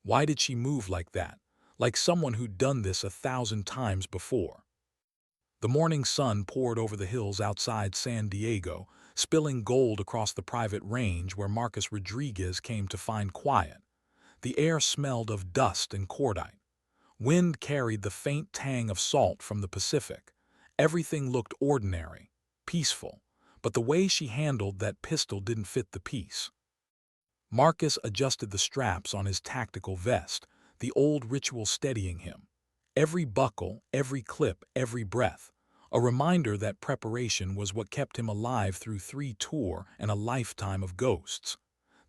Why did she move like that? Like someone who'd done this 1,000 times before. The morning sun poured over the hills outside San Diego, spilling gold across the private range where Marcus Rodriguez came to find quiet. The air smelled of dust and cordite. Wind carried the faint tang of salt from the Pacific. Everything looked ordinary, peaceful, but the way she handled that pistol didn't fit the piece. Marcus adjusted the straps on his tactical vest, the old ritual steadying him. Every buckle, every clip, every breath. A reminder that preparation was what kept him alive through 3 tours and a lifetime of ghosts.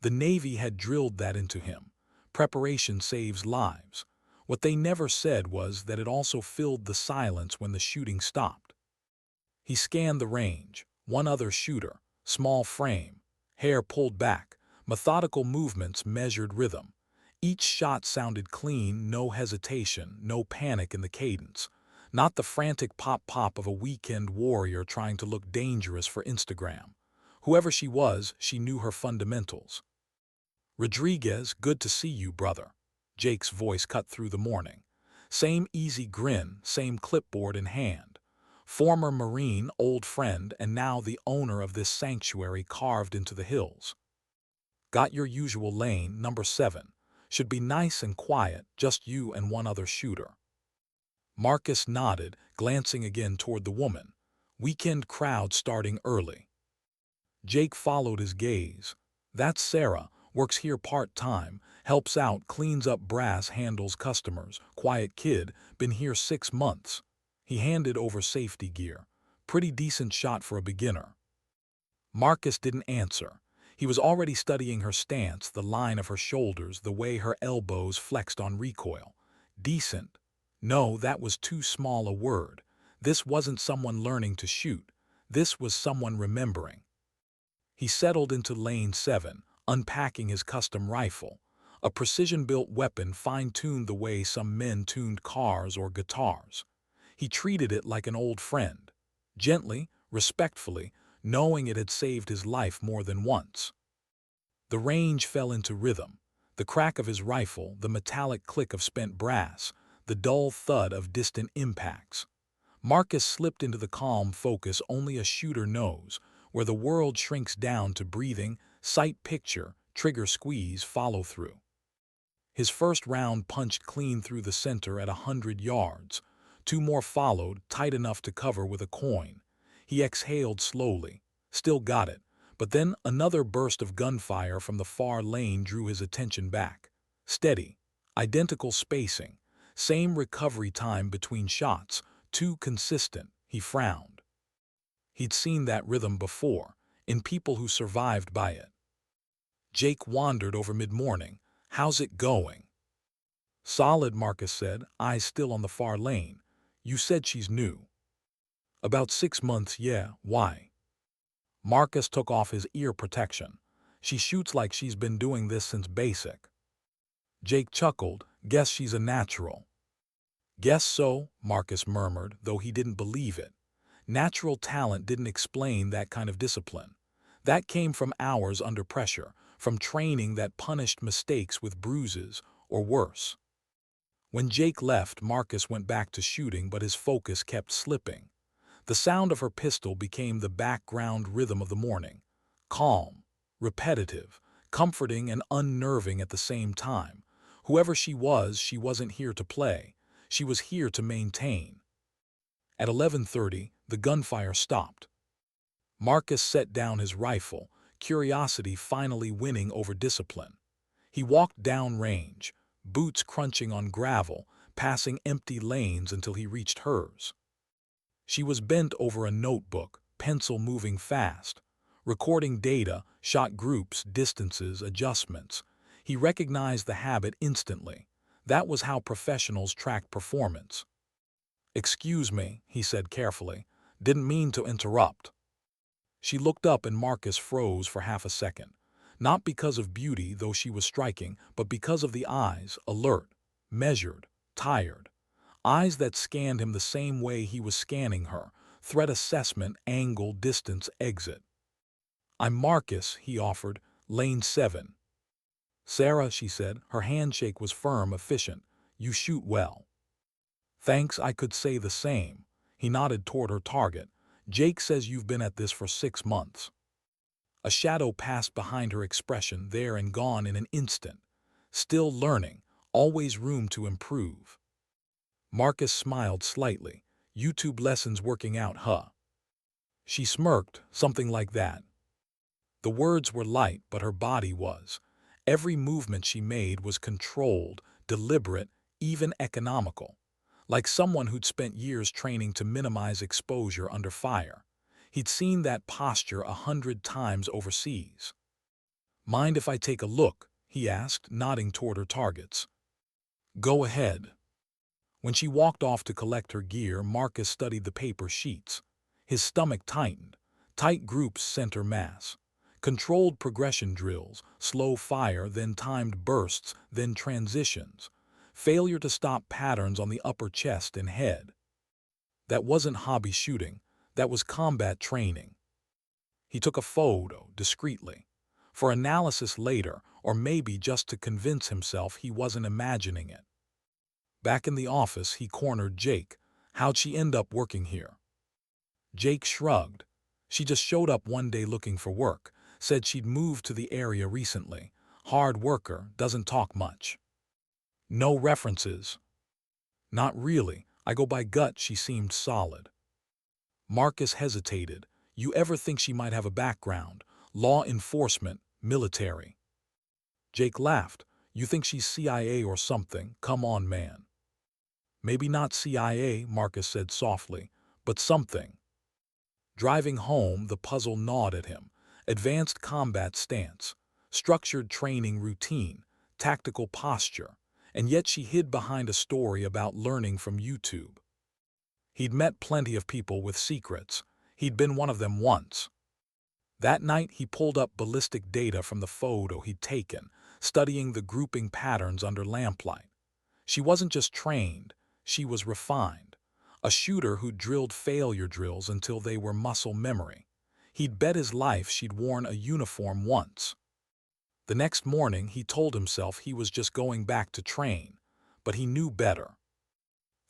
The Navy had drilled that into him. Preparation saves lives. What they never said was that it also filled the silence when the shooting stopped. He scanned the range. One other shooter, small frame, hair pulled back, methodical movements, measured rhythm. Each shot sounded clean, no hesitation, no panic in the cadence. Not the frantic pop-pop of a weekend warrior trying to look dangerous for Instagram. Whoever she was, she knew her fundamentals. "Rodriguez, good to see you, brother." Jake's voice cut through the morning. Same easy grin, same clipboard in hand. Former Marine, old friend, and now the owner of this sanctuary carved into the hills. "Got your usual lane, number 7. Should be nice and quiet, just you and one other shooter." Marcus nodded, glancing again toward the woman. Weekend crowd starting early. Jake followed his gaze. "That's Sarah, works here part-time, helps out, cleans up brass, handles customers. Quiet kid, been here 6 months. He handed over safety gear. Pretty decent shot for a beginner. Marcus didn't answer. He was already studying her stance, the line of her shoulders, the way her elbows flexed on recoil. Decent. No, that was too small a word. This wasn't someone learning to shoot. This was someone remembering. He settled into lane 7, unpacking his custom rifle. A precision-built weapon fine-tuned the way some men tuned cars or guitars. He treated it like an old friend. Gently, respectfully, knowing it had saved his life more than once. The range fell into rhythm. The crack of his rifle, the metallic click of spent brass, the dull thud of distant impacts. Marcus slipped into the calm focus only a shooter knows, where the world shrinks down to breathing, sight picture, trigger squeeze, follow through. His first round punched clean through the center at 100 yards. 2 more followed, tight enough to cover with a coin. He exhaled slowly. Still got it. But then another burst of gunfire from the far lane drew his attention back. Steady. Identical spacing. Same recovery time between shots. Too consistent. He frowned. He'd seen that rhythm before, in people who survived by it. Jake wandered over mid-morning. "How's it going?" "Solid," Marcus said, eyes still on the far lane. "You said she's new." "About 6 months, yeah. Why?" Marcus took off his ear protection. "She shoots like she's been doing this since basic." Jake chuckled. "Guess she's a natural." "Guess so," Marcus murmured, though he didn't believe it. Natural talent didn't explain that kind of discipline. That came from hours under pressure, from training that punished mistakes with bruises, or worse. When Jake left, Marcus went back to shooting, but his focus kept slipping. The sound of her pistol became the background rhythm of the morning. Calm, repetitive, comforting and unnerving at the same time. Whoever she wasn't here to play. She was here to maintain. At 11:30, the gunfire stopped. Marcus set down his rifle, curiosity finally winning over discipline. He walked down range, boots crunching on gravel, passing empty lanes until he reached hers. She was bent over a notebook, pencil moving fast, recording data, shot groups, distances, adjustments. He recognized the habit instantly. That was how professionals track performance. "Excuse me," he said carefully. "Didn't mean to interrupt." She looked up and Marcus froze for half a second. Not because of beauty, though she was striking, but because of the eyes, alert, measured, tired. Eyes that scanned him the same way he was scanning her. Threat assessment, angle, distance, exit. "I'm Marcus," he offered. "Lane 7. Sarah, she said, her handshake was firm, efficient. You shoot well. Thanks, I could say the same. He nodded toward her target. Jake says you've been at this for 6 months. A shadow passed behind her expression, there and gone in an instant. Still learning, always room to improve. Marcus smiled slightly. YouTube lessons working out, huh? She smirked, something like that. The words were light, but her body was. Every movement she made was controlled, deliberate, even economical. Like someone who'd spent years training to minimize exposure under fire. He'd seen that posture 100 times overseas. Mind if I take a look? He asked, nodding toward her targets. Go ahead. When she walked off to collect her gear, Marcus studied the paper sheets. His stomach tightened. Tight groups, center mass. Controlled progression drills, slow fire, then timed bursts, then transitions. Failure to stop patterns on the upper chest and head. That wasn't hobby shooting. That was combat training. He took a photo, discreetly. For analysis later, or maybe just to convince himself he wasn't imagining it. Back in the office, he cornered Jake. How'd she end up working here? Jake shrugged. She just showed up one day looking for work. Said she'd moved to the area recently. Hard worker, doesn't talk much. No references. Not really. I go by gut. She seemed solid. Marcus hesitated. You ever think she might have a background? Law enforcement, military. Jake laughed. You think she's CIA or something? Come on, man. Maybe not CIA, Marcus said softly, but something. Driving home, the puzzle gnawed at him. Advanced combat stance, structured training routine, tactical posture, and yet she hid behind a story about learning from YouTube. He'd met plenty of people with secrets. He'd been one of them once. That night, he pulled up ballistic data from the photo he'd taken, studying the grouping patterns under lamplight. She wasn't just trained, she was refined. A shooter who drilled failure drills until they were muscle memory. He'd bet his life she'd worn a uniform once. The next morning, he told himself he was just going back to train, but he knew better.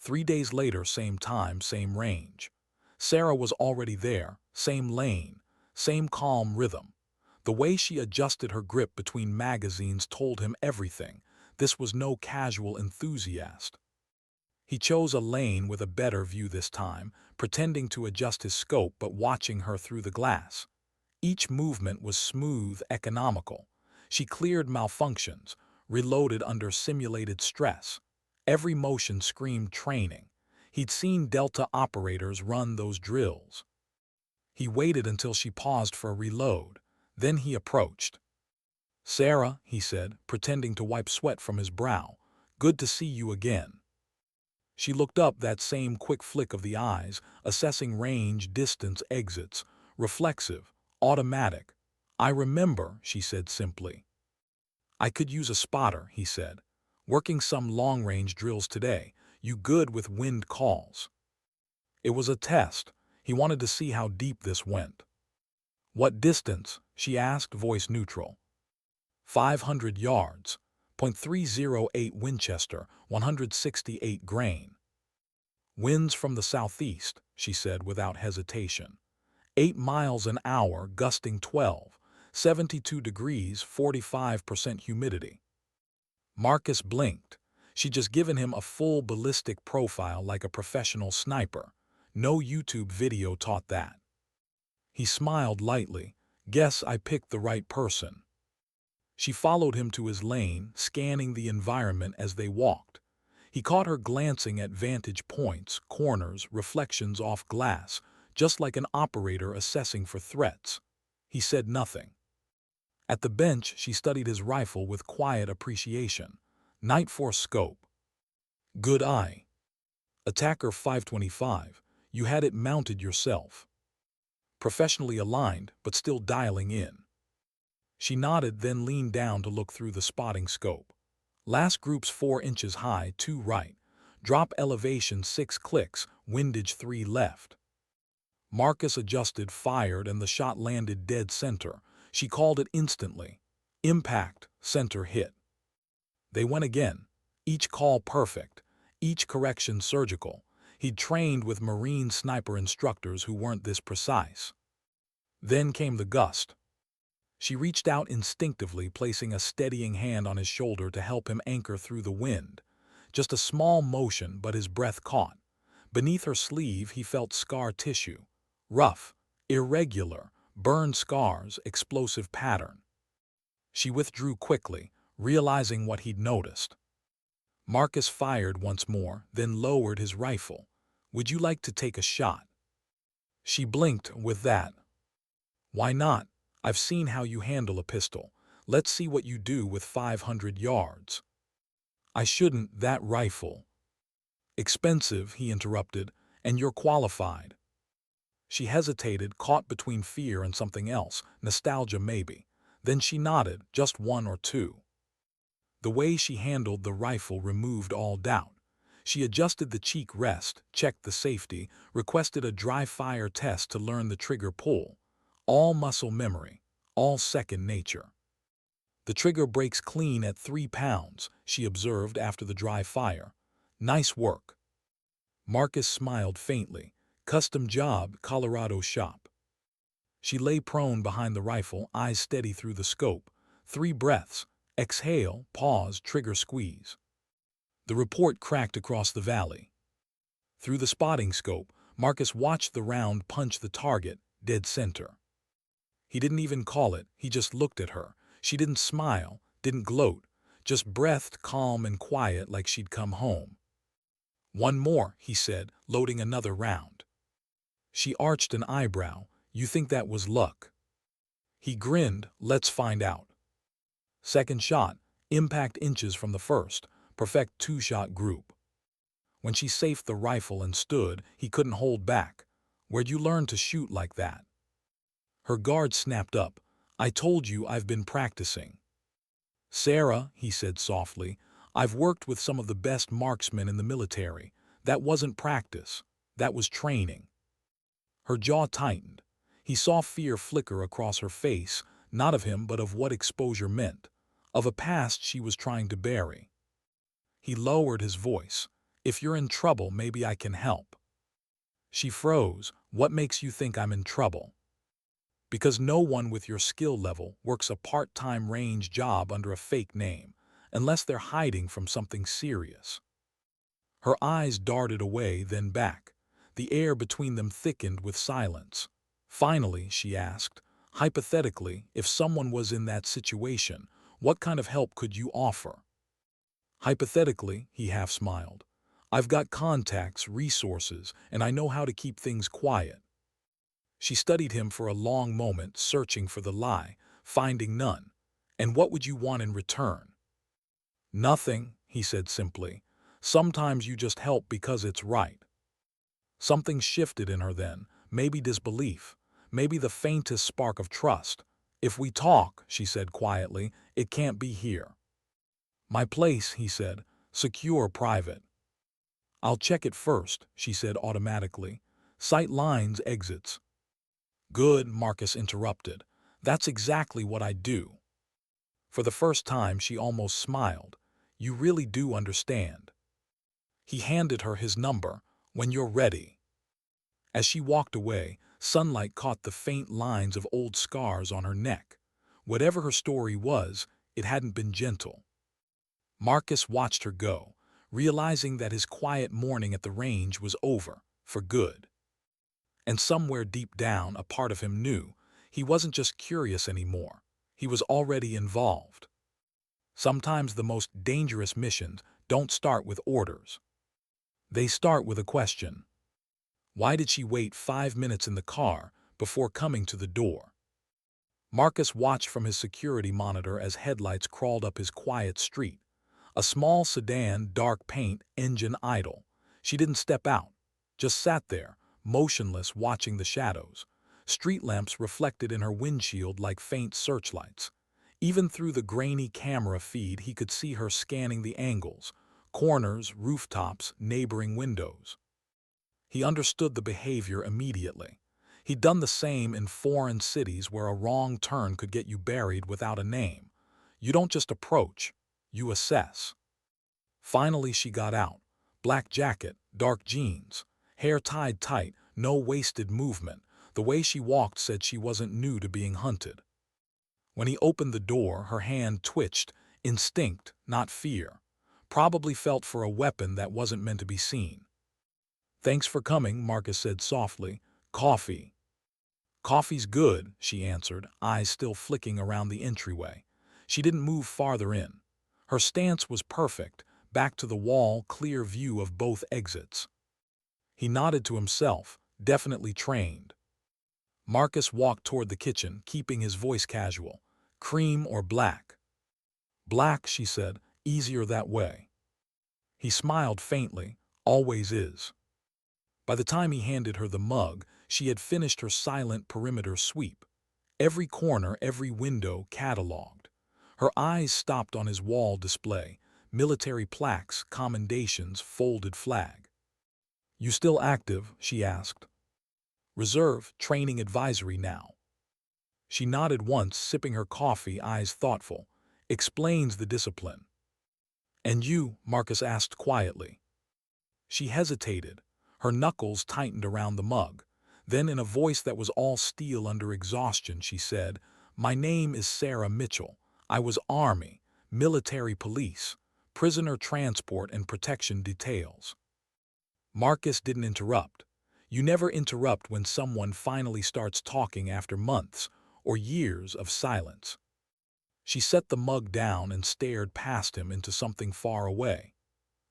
3 days later, same time, same range. Sarah was already there, same lane, same calm rhythm. The way she adjusted her grip between magazines told him everything. This was no casual enthusiast. He chose a lane with a better view this time, pretending to adjust his scope but watching her through the glass. Each movement was smooth, economical. She cleared malfunctions, reloaded under simulated stress. Every motion screamed training. He'd seen Delta operators run those drills. He waited until she paused for a reload. Then he approached. Sarah, he said, pretending to wipe sweat from his brow. Good to see you again. She looked up, that same quick flick of the eyes, assessing range, distance, exits, reflexive, automatic. I remember, she said simply. I could use a spotter, he said. Working some long-range drills today. You good with wind calls? It was a test. He wanted to see how deep this went. What distance? She asked, voice neutral. 500 yards. .308 Winchester, 168 grain. Winds from the southeast, she said without hesitation. 8 miles an hour, gusting 12. 72 degrees, 45% humidity. Marcus blinked. She'd just given him a full ballistic profile like a professional sniper. No YouTube video taught that. He smiled lightly. Guess I picked the right person. She followed him to his lane, scanning the environment as they walked. He caught her glancing at vantage points, corners, reflections off glass, just like an operator assessing for threats. He said nothing. At the bench, she studied his rifle with quiet appreciation. Night Force scope. Good eye. Attacker 525. You had it mounted yourself. Professionally aligned, but still dialing in. She nodded, then leaned down to look through the spotting scope. Last group's 4 inches high, 2 right. Drop elevation 6 clicks, windage 3 left. Marcus adjusted, fired, and the shot landed dead center. She called it instantly. Impact, center hit. They went again, each call perfect, each correction surgical. He'd trained with Marine sniper instructors who weren't this precise. Then came the gust. She reached out instinctively, placing a steadying hand on his shoulder to help him anchor through the wind. Just a small motion, but his breath caught. Beneath her sleeve, he felt scar tissue. Rough, irregular, burned scars, explosive pattern. She withdrew quickly, realizing what he'd noticed. Marcus fired once more, then lowered his rifle. "Would you like to take a shot?" She blinked with that. "Why not? I've seen how you handle a pistol. Let's see what you do with 500 yards. "I shouldn't, that rifle." "Expensive," he interrupted, "and you're qualified." She hesitated, caught between fear and something else, nostalgia maybe. Then she nodded, just one or two. The way she handled the rifle removed all doubt. She adjusted the cheek rest, checked the safety, requested a dry fire test to learn the trigger pull. All muscle memory, all second nature. "The trigger breaks clean at 3 pounds, she observed after the dry fire. "Nice work." Marcus smiled faintly. "Custom job, Colorado shop." She lay prone behind the rifle, eyes steady through the scope. 3 breaths. Exhale, pause, trigger squeeze. The report cracked across the valley. Through the spotting scope, Marcus watched the round punch the target, dead center. He didn't even call it, he just looked at her. She didn't smile, didn't gloat, just breathed calm and quiet like she'd come home. "One more," he said, loading another round. She arched an eyebrow. "You think that was luck?" He grinned. "Let's find out." Second shot, impact inches from the first, perfect 2-shot group. When she safed the rifle and stood, he couldn't hold back. "Where'd you learn to shoot like that?" Her guard snapped up. "I told you I've been practicing." "Sarah," he said softly, "I've worked with some of the best marksmen in the military. That wasn't practice. That was training." Her jaw tightened. He saw fear flicker across her face, not of him but of what exposure meant, of a past she was trying to bury. He lowered his voice. "If you're in trouble, maybe I can help." She froze. "What makes you think I'm in trouble?" "Because no one with your skill level works a part-time range job under a fake name, unless they're hiding from something serious." Her eyes darted away, then back. The air between them thickened with silence. Finally, she asked, "Hypothetically, if someone was in that situation, what kind of help could you offer?" "Hypothetically," he half smiled, "I've got contacts, resources, and I know how to keep things quiet." She studied him for a long moment, searching for the lie, finding none. "And what would you want in return?" "Nothing," he said simply. "Sometimes you just help because it's right." Something shifted in her then, maybe disbelief, maybe the faintest spark of trust. "If we talk," she said quietly, "it can't be here." "My place," he said, "secure, private." "I'll check it first," she said automatically. "Sight lines, exits." "Good," Marcus interrupted. "That's exactly what I do." For the first time she almost smiled. "You really do understand." He handed her his number. "When you're ready." As she walked away, sunlight caught the faint lines of old scars on her neck. Whatever her story was, it hadn't been gentle. Marcus watched her go, realizing that his quiet morning at the range was over, for good. And somewhere deep down, a part of him knew he wasn't just curious anymore. He was already involved. Sometimes the most dangerous missions don't start with orders. They start with a question. Why did she wait 5 minutes in the car before coming to the door? Marcus watched from his security monitor as headlights crawled up his quiet street. A small sedan, dark paint, engine idle. She didn't step out, just sat there, motionless, watching the shadows. Street lamps reflected in her windshield like faint searchlights. Even through the grainy camera feed he could see her scanning the angles, corners, rooftops, neighboring windows. He understood the behavior immediately. He'd done the same in foreign cities where a wrong turn could get you buried without a name. You don't just approach, you assess. Finally she got out. Black jacket, dark jeans, hair tied tight, no wasted movement. The way she walked said she wasn't new to being hunted. When he opened the door, her hand twitched, instinct, not fear. Probably felt for a weapon that wasn't meant to be seen. "Thanks for coming," Marcus said softly. "Coffee." "Coffee's good," she answered, eyes still flicking around the entryway. She didn't move farther in. Her stance was perfect, back to the wall, clear view of both exits. He nodded to himself, definitely trained. Marcus walked toward the kitchen, keeping his voice casual. "Cream or black?" "Black," she said, "easier that way." He smiled faintly, always is. By the time he handed her the mug, she had finished her silent perimeter sweep. Every corner, every window catalogued. Her eyes stopped on his wall display, military plaques, commendations, folded flag. "You still active?" she asked. "Reserve, training advisory now." She nodded once, sipping her coffee, eyes thoughtful. "Explains the discipline." "And you?" Marcus asked quietly. She hesitated. Her knuckles tightened around the mug. Then, in a voice that was all steel under exhaustion, she said, "My name is Sarah Mitchell. I was Army, military police, prisoner transport and protection details." Marcus didn't interrupt. You never interrupt when someone finally starts talking after months or years of silence. She set the mug down and stared past him into something far away.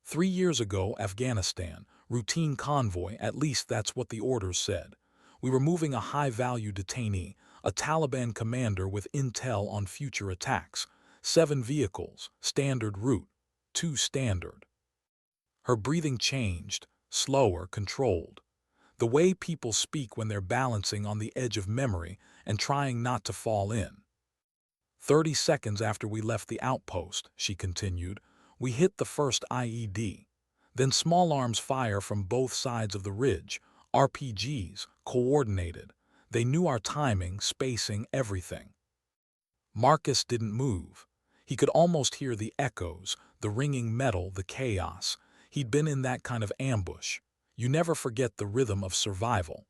3 years ago, Afghanistan, routine convoy, at least that's what the orders said. We were moving a high-value detainee, a Taliban commander with intel on future attacks. 7 vehicles, standard route, 2 standard. Her breathing changed, slower, controlled. The way people speak when they're balancing on the edge of memory and trying not to fall in. 30 seconds after we left the outpost, she continued, we hit the first IED. Then small arms fire from both sides of the ridge, RPGs, coordinated. They knew our timing, spacing, everything. Marcus didn't move. He could almost hear the echoes, the ringing metal, the chaos. He'd been in that kind of ambush. You never forget the rhythm of survival.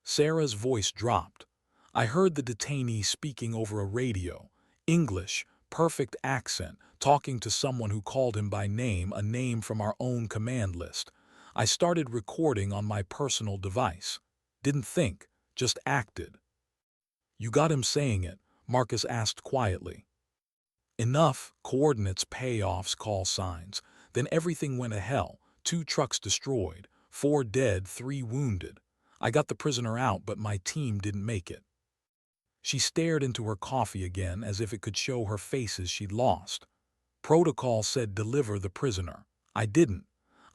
Sarah's voice dropped. I heard the detainee speaking over a radio. English, perfect accent, talking to someone who called him by name, a name from our own command list. I started recording on my personal device. Didn't think, just acted. You got him saying it, Marcus asked quietly. Enough, coordinates, payoffs, call signs. Then everything went to hell. 2 trucks destroyed, 4 dead, 3 wounded. I got the prisoner out, but my team didn't make it. She stared into her coffee again as if it could show her faces she'd lost. Protocol said deliver the prisoner. I didn't.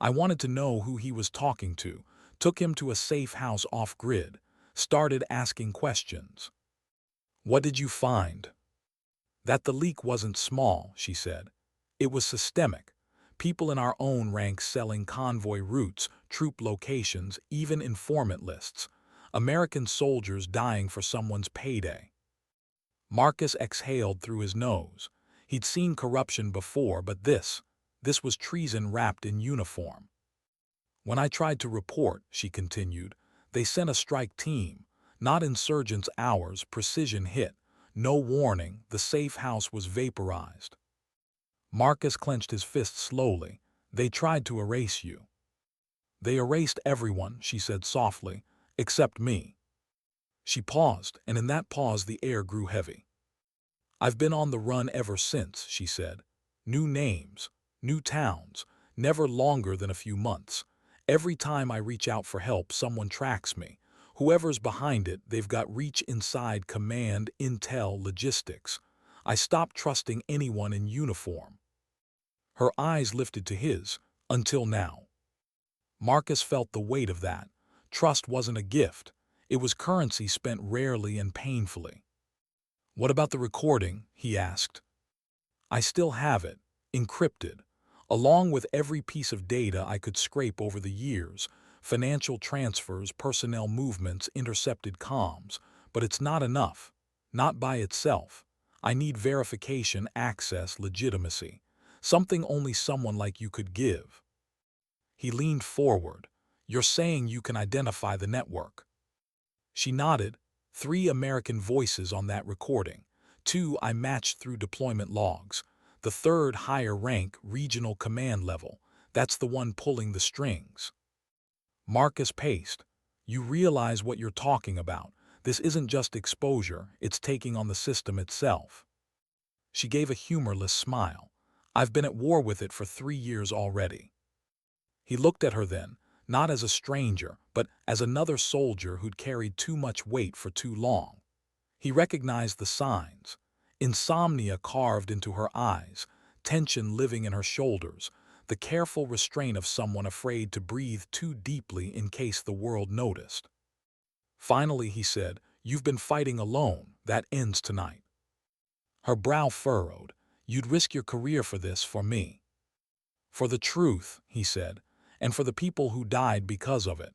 I wanted to know who he was talking to. Took him to a safe house off-grid. Started asking questions. What did you find? That the leak wasn't small, she said. It was systemic. People in our own ranks selling convoy routes, troop locations, even informant lists. American soldiers dying for someone's payday. Marcus exhaled through his nose. He'd seen corruption before, but this was treason wrapped in uniform. When I tried to report, she continued, they sent a strike team. Not insurgents, ours, precision hit. No warning, the safe house was vaporized. Marcus clenched his fist slowly. They tried to erase you. They erased everyone, she said softly, except me. She paused, and in that pause the air grew heavy. I've been on the run ever since, she said. New names, new towns, never longer than a few months. Every time I reach out for help, someone tracks me. Whoever's behind it, they've got reach inside command, intel, logistics. I stopped trusting anyone in uniform. Her eyes lifted to his, until now. Marcus felt the weight of that. Trust wasn't a gift. It was currency spent rarely and painfully. What about the recording? He asked. I still have it, encrypted, along with every piece of data I could scrape over the years, financial transfers, personnel movements, intercepted comms. But it's not enough. Not by itself. I need verification, access, legitimacy. Something only someone like you could give. He leaned forward. You're saying you can identify the network? She nodded. 3 American voices on that recording. 2 I matched through deployment logs. The third, higher rank, regional command level. That's the one pulling the strings. Marcus paced. You realize what you're talking about. This isn't just exposure, it's taking on the system itself. She gave a humorless smile. I've been at war with it for 3 years already. He looked at her then, not as a stranger, but as another soldier who'd carried too much weight for too long. He recognized the signs. Insomnia carved into her eyes, tension living in her shoulders, the careful restraint of someone afraid to breathe too deeply in case the world noticed. Finally, he said, You've been fighting alone. That ends tonight. Her brow furrowed. You'd risk your career for this, for me. For the truth, he said, and for the people who died because of it.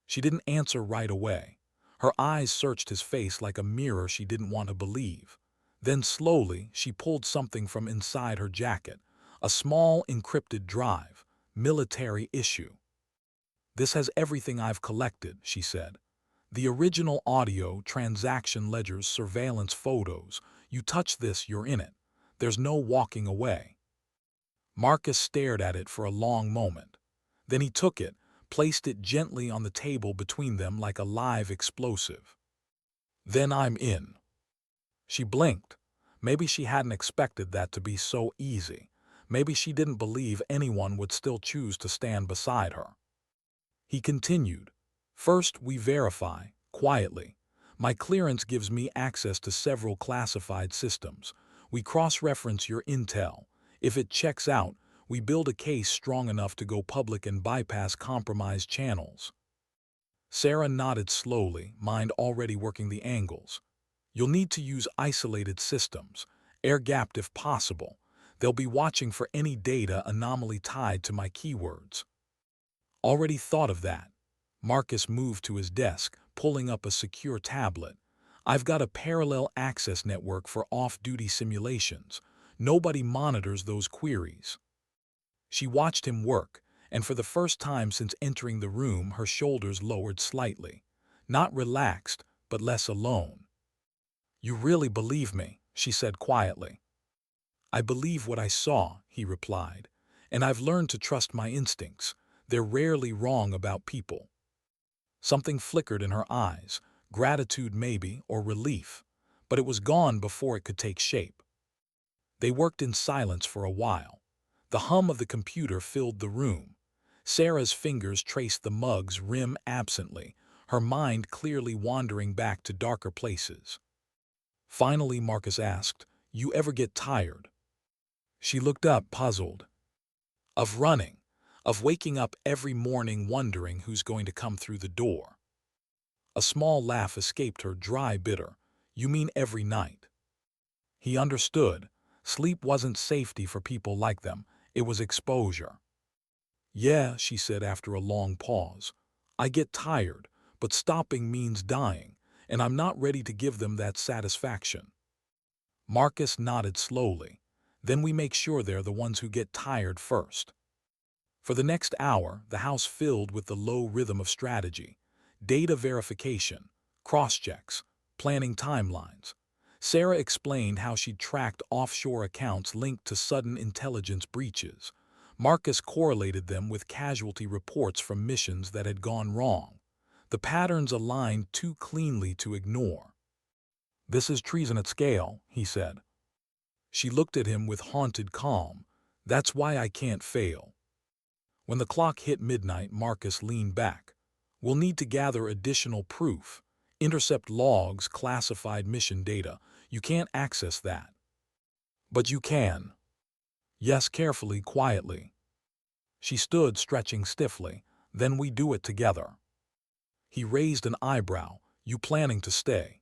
She didn't answer right away. Her eyes searched his face like a mirror she didn't want to believe. Then slowly, she pulled something from inside her jacket, a small encrypted drive, military issue. This has everything I've collected, she said. The original audio, transaction ledgers, surveillance photos. You touch this, you're in it. There's no walking away. Marcus stared at it for a long moment. Then he took it, placed it gently on the table between them like a live explosive. Then I'm in. She blinked. Maybe she hadn't expected that to be so easy. Maybe she didn't believe anyone would still choose to stand beside her. He continued. First, we verify, quietly. My clearance gives me access to several classified systems. We cross-reference your intel. If it checks out, we build a case strong enough to go public and bypass compromised channels. Sarah nodded slowly, mind already working the angles. You'll need to use isolated systems, air-gapped if possible. They'll be watching for any data anomaly tied to my keywords. Already thought of that. Marcus moved to his desk, pulling up a secure tablet. I've got a parallel access network for off-duty simulations. Nobody monitors those queries. She watched him work, and for the first time since entering the room, her shoulders lowered slightly. Not relaxed, but less alone. You really believe me, she said quietly. I believe what I saw, he replied, and I've learned to trust my instincts. They're rarely wrong about people. Something flickered in her eyes, gratitude maybe, or relief, but it was gone before it could take shape. They worked in silence for a while. The hum of the computer filled the room. Sarah's fingers traced the mug's rim absently, her mind clearly wandering back to darker places. Finally, Marcus asked, You ever get tired? She looked up, puzzled. Of running, of waking up every morning wondering who's going to come through the door. A small laugh escaped her, dry, bitter. You mean every night? He understood. Sleep wasn't safety for people like them. It was exposure. Yeah, she said after a long pause. I get tired, but stopping means dying, and I'm not ready to give them that satisfaction. Marcus nodded slowly. Then we make sure they're the ones who get tired first. For the next hour, the house filled with the low rhythm of strategy, data verification, cross-checks, planning timelines. Sarah explained how she'd tracked offshore accounts linked to sudden intelligence breaches. Marcus correlated them with casualty reports from missions that had gone wrong. The patterns aligned too cleanly to ignore. This is treason at scale, he said. She looked at him with haunted calm. That's why I can't fail. When the clock hit midnight, Marcus leaned back. We'll need to gather additional proof. Intercept logs, classified mission data. You can't access that. But you can. Yes, carefully, quietly. She stood, stretching stiffly. Then we do it together. He raised an eyebrow. You planning to stay?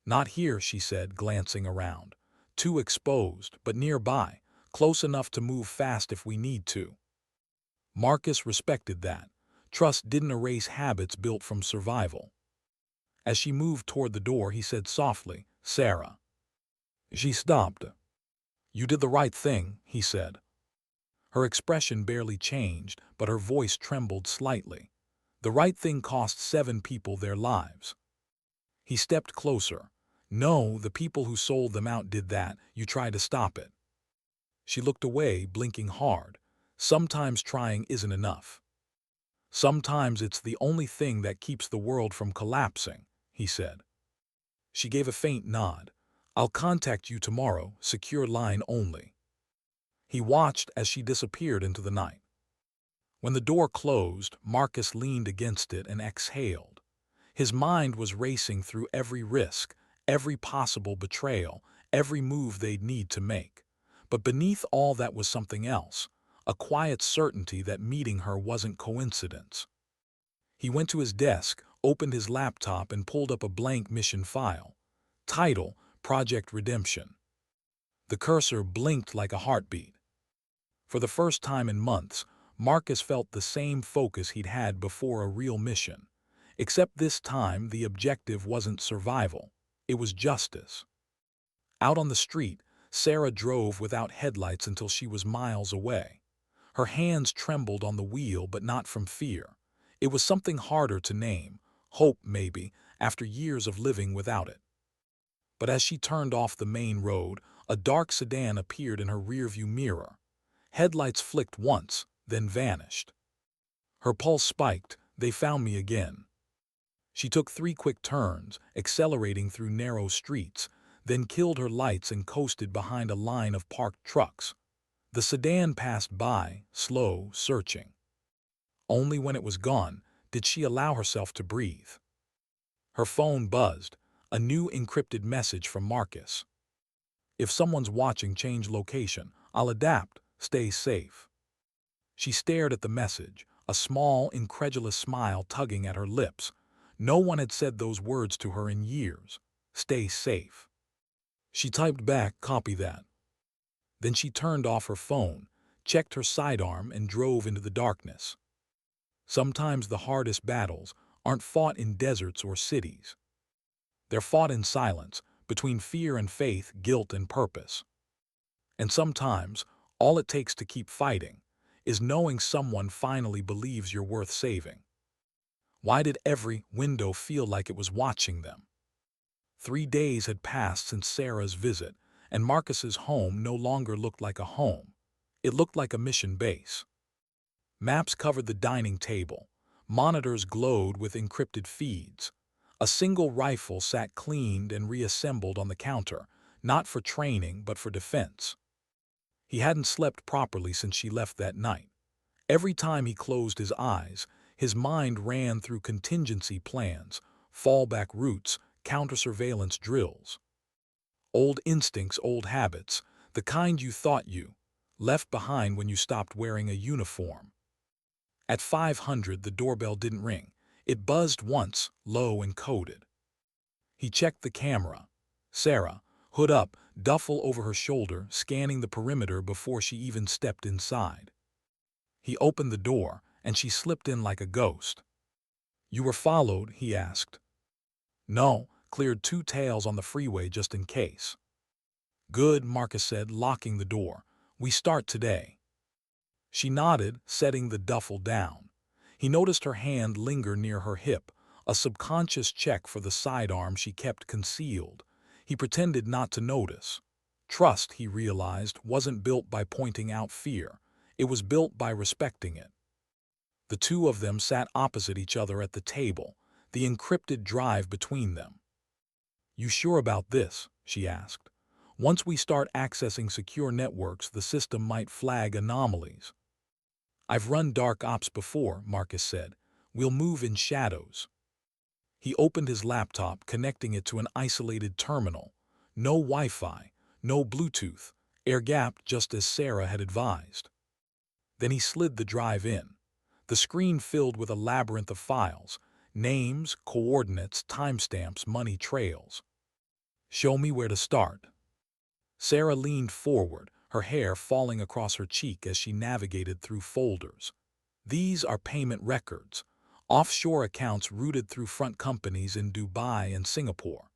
Not here, she said, glancing around. Too exposed, but nearby, close enough to move fast if we need to. Marcus respected that. Trust didn't erase habits built from survival. As she moved toward the door, he said softly, Sarah. She stopped. "You did the right thing," he said. Her expression barely changed, but her voice trembled slightly. "The right thing cost 7 people their lives." He stepped closer. "No, the people who sold them out did that. You try to stop it." She looked away, blinking hard. "Sometimes trying isn't enough. Sometimes it's the only thing that keeps the world from collapsing," he said. She gave a faint nod. "I'll contact you tomorrow, secure line only." He watched as she disappeared into the night. When the door closed, Marcus leaned against it and exhaled. His mind was racing through every risk, every possible betrayal, every move they'd need to make. But beneath all that was something else, a quiet certainty that meeting her wasn't coincidence. He went to his desk, opened his laptop, and pulled up a blank mission file. Title: Project Redemption. The cursor blinked like a heartbeat. For the first time in months, Marcus felt the same focus he'd had before a real mission. Except this time, the objective wasn't survival. It was justice. Out on the street, Sarah drove without headlights until she was miles away. Her hands trembled on the wheel, but not from fear. It was something harder to name, hope maybe, after years of living without it. But as she turned off the main road, a dark sedan appeared in her rearview mirror. Headlights flicked once, then vanished. Her pulse spiked. "They found me again." She took 3 quick turns, accelerating through narrow streets, then killed her lights and coasted behind a line of parked trucks. The sedan passed by, slow, searching. Only when it was gone did she allow herself to breathe. Her phone buzzed, a new encrypted message from Marcus. "If someone's watching, change location. I'll adapt. Stay safe." She stared at the message, a small, incredulous smile tugging at her lips. No one had said those words to her in years. Stay safe. She typed back, "Copy that." Then she turned off her phone, checked her sidearm, and drove into the darkness. Sometimes the hardest battles aren't fought in deserts or cities. They're fought in silence, between fear and faith, guilt and purpose. And sometimes, all it takes to keep fighting is knowing someone finally believes you're worth saving. Why did every window feel like it was watching them? 3 days had passed since Sarah's visit, and Marcus's home no longer looked like a home. It looked like a mission base. Maps covered the dining table. Monitors glowed with encrypted feeds. A single rifle sat cleaned and reassembled on the counter, not for training but for defense. He hadn't slept properly since she left that night. Every time he closed his eyes, his mind ran through contingency plans, fallback routes, counter-surveillance drills. Old instincts, old habits, the kind you thought you left behind when you stopped wearing a uniform. At 500, the doorbell didn't ring. It buzzed once, low and coded. He checked the camera. Sarah, hood up, duffel over her shoulder, scanning the perimeter before she even stepped inside. He opened the door, and she slipped in like a ghost. "You were followed?" he asked. "No, cleared 2 tails on the freeway just in case." "Good," Marcus said, locking the door. "We start today." She nodded, setting the duffel down. He noticed her hand linger near her hip, a subconscious check for the sidearm she kept concealed. He pretended not to notice. Trust, he realized, wasn't built by pointing out fear. It was built by respecting it. The two of them sat opposite each other at the table, the encrypted drive between them. "You sure about this?" she asked. "Once we start accessing secure networks, the system might flag anomalies." "I've run dark ops before," Marcus said. "We'll move in shadows." He opened his laptop, connecting it to an isolated terminal. No Wi-Fi, no Bluetooth, air-gapped just as Sarah had advised. Then he slid the drive in. The screen filled with a labyrinth of files, names, coordinates, timestamps, money trails. "Show me where to start." Sarah leaned forward, her hair falling across her cheek as she navigated through folders. "These are payment records, offshore accounts routed through front companies in Dubai and Singapore.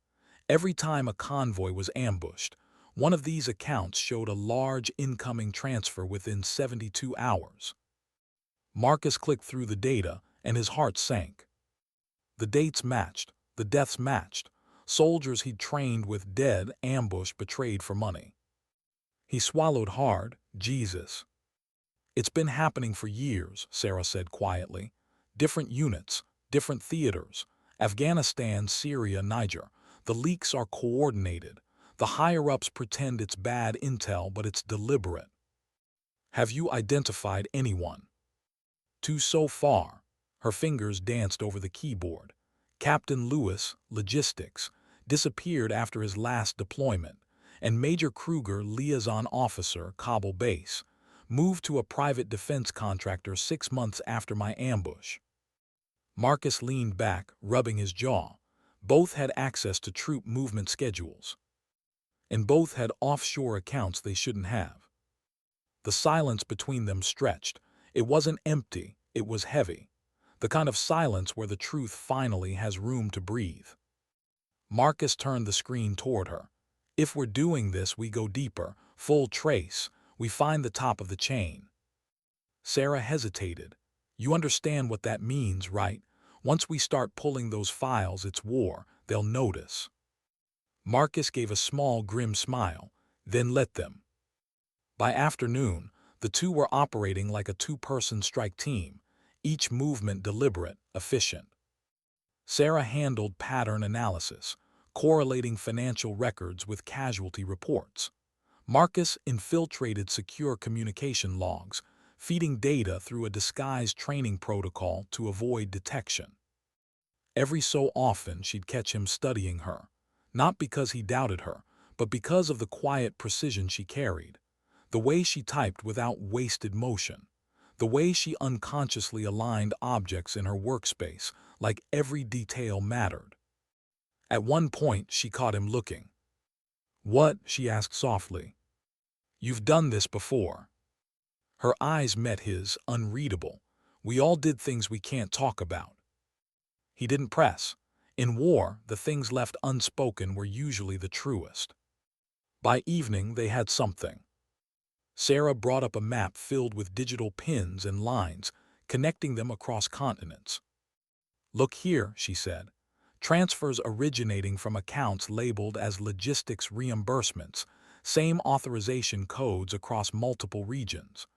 Every time a convoy was ambushed, One of these accounts showed a large incoming transfer within 72 hours. Marcus clicked through the data, and his heart sank. The dates matched, the deaths matched. Soldiers he'd trained with dead, ambushed, betrayed for money. He swallowed hard. Jesus. It's been happening for years, Sarah said quietly. Different units, different theaters. Afghanistan, Syria, Niger. The leaks are coordinated. The higher-ups pretend it's bad intel, but it's deliberate. Have you identified anyone? Two so far. Her fingers danced over the keyboard. Captain Lewis, logistics, disappeared after his last deployment, and Major Kruger, liaison officer, Kabul base, moved to a private defense contractor 6 months after my ambush. Marcus leaned back, rubbing his jaw. Both had access to troop movement schedules. And both had offshore accounts they shouldn't have. The silence between them stretched. It wasn't empty, it was heavy. The kind of silence where the truth finally has room to breathe. Marcus turned the screen toward her. If we're doing this, we go deeper, full trace. We find the top of the chain. Sarah hesitated. You understand what that means, right? Once we start pulling those files, it's war. They'll notice. Marcus gave a small, grim smile. Then let them. By afternoon, the two were operating like a two-person strike team, each movement deliberate, efficient. Sarah handled pattern analysis, correlating financial records with casualty reports. Marcus infiltrated secure communication logs, feeding data through a disguised training protocol to avoid detection. Every so often she'd catch him studying her, not because he doubted her, but because of the quiet precision she carried, the way she typed without wasted motion, the way she unconsciously aligned objects in her workspace like every detail mattered. At one point, she caught him looking. What? She asked softly. You've done this before. Her eyes met his, unreadable. We all did things we can't talk about. He didn't press. In war, the things left unspoken were usually the truest. By evening, they had something. Sarah brought up a map filled with digital pins and lines, connecting them across continents. Look here, she said. Transfers originating from accounts labeled as logistics reimbursements, same authorization codes across multiple regions.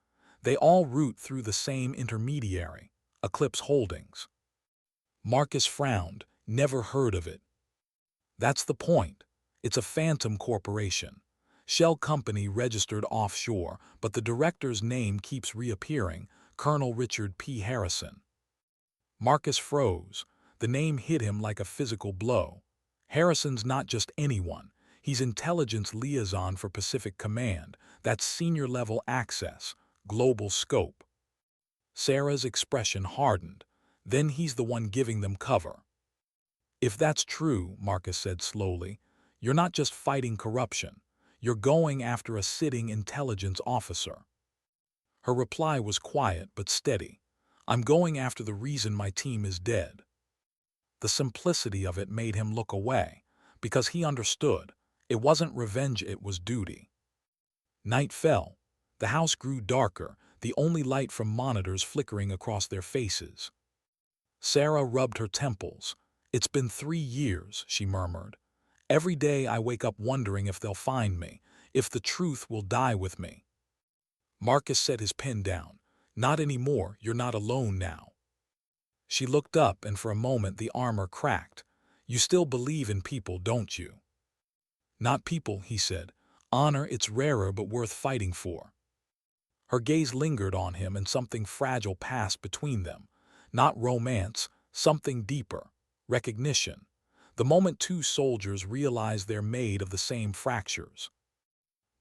They all route through the same intermediary, Eclipse Holdings. Marcus frowned. Never heard of it. That's the point. It's a phantom corporation. Shell company registered offshore, but the director's name keeps reappearing, Colonel Richard P. Harrison. Marcus froze. The name hit him like a physical blow. Harrison's not just anyone. He's intelligence liaison for Pacific Command. That's senior-level access, global scope. Sarah's expression hardened. Then he's the one giving them cover. If that's true, Marcus said slowly, you're not just fighting corruption. You're going after a sitting intelligence officer. Her reply was quiet but steady. I'm going after the reason my team is dead. The simplicity of it made him look away, because he understood. It wasn't revenge, it was duty. Night fell. The house grew darker, the only light from monitors flickering across their faces. Sarah rubbed her temples. It's been 3 years, she murmured. Every day I wake up wondering if they'll find me, if the truth will die with me. Marcus set his pen down. Not anymore, you're not alone now. She looked up, and for a moment the armor cracked. You still believe in people, don't you? Not people, he said. Honor, it's rarer but worth fighting for. Her gaze lingered on him, and something fragile passed between them. Not romance, something deeper. Recognition. The moment two soldiers realized they're made of the same fractures.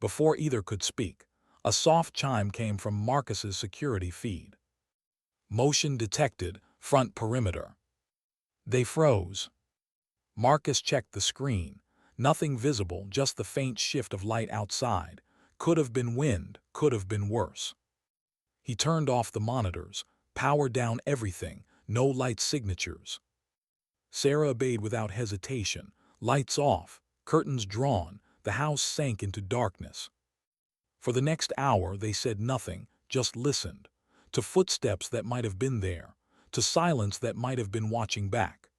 Before either could speak, a soft chime came from Marcus's security feed. Motion detected, front perimeter. They froze. Marcus checked the screen. Nothing visible, just the faint shift of light outside. Could have been wind, could have been worse. He turned off the monitors, powered down everything, no light signatures. Sarah obeyed without hesitation. Lights off, curtains drawn, The house sank into darkness. For the next hour they said nothing, just listened. To footsteps that might have been there, to silence that might have been watching back.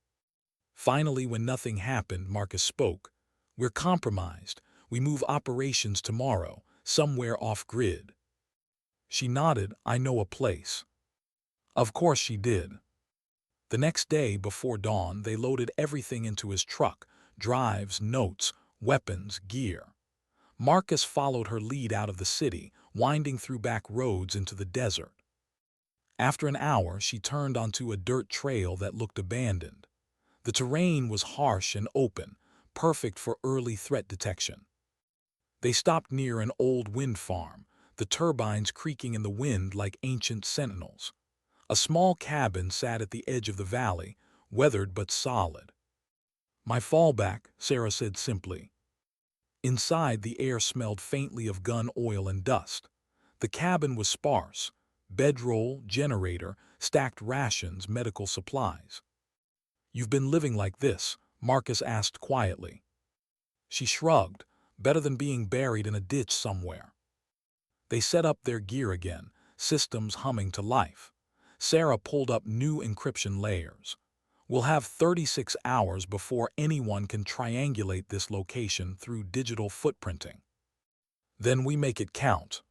Finally, when nothing happened, Marcus spoke. "We're compromised. We move operations tomorrow, somewhere off-grid." She nodded. "I know a place." Of course she did. The next day, before dawn, they loaded everything into his truck: drives, notes, weapons, gear. Marcus followed her lead out of the city, winding through back roads into the desert. After an hour, she turned onto a dirt trail that looked abandoned. The terrain was harsh and open, perfect for early threat detection. They stopped near an old wind farm, the turbines creaking in the wind like ancient sentinels. A small cabin sat at the edge of the valley, weathered but solid. "My fallback," Sarah said simply. Inside, the air smelled faintly of gun oil and dust. The cabin was sparse: bedroll, generator, stacked rations, medical supplies. "You've been living like this?" Marcus asked quietly. She shrugged. "Better than being buried in a ditch somewhere." They set up their gear again, systems humming to life. Sarah pulled up new encryption layers. "We'll have 36 hours before anyone can triangulate this location through digital footprinting. Then we make it count."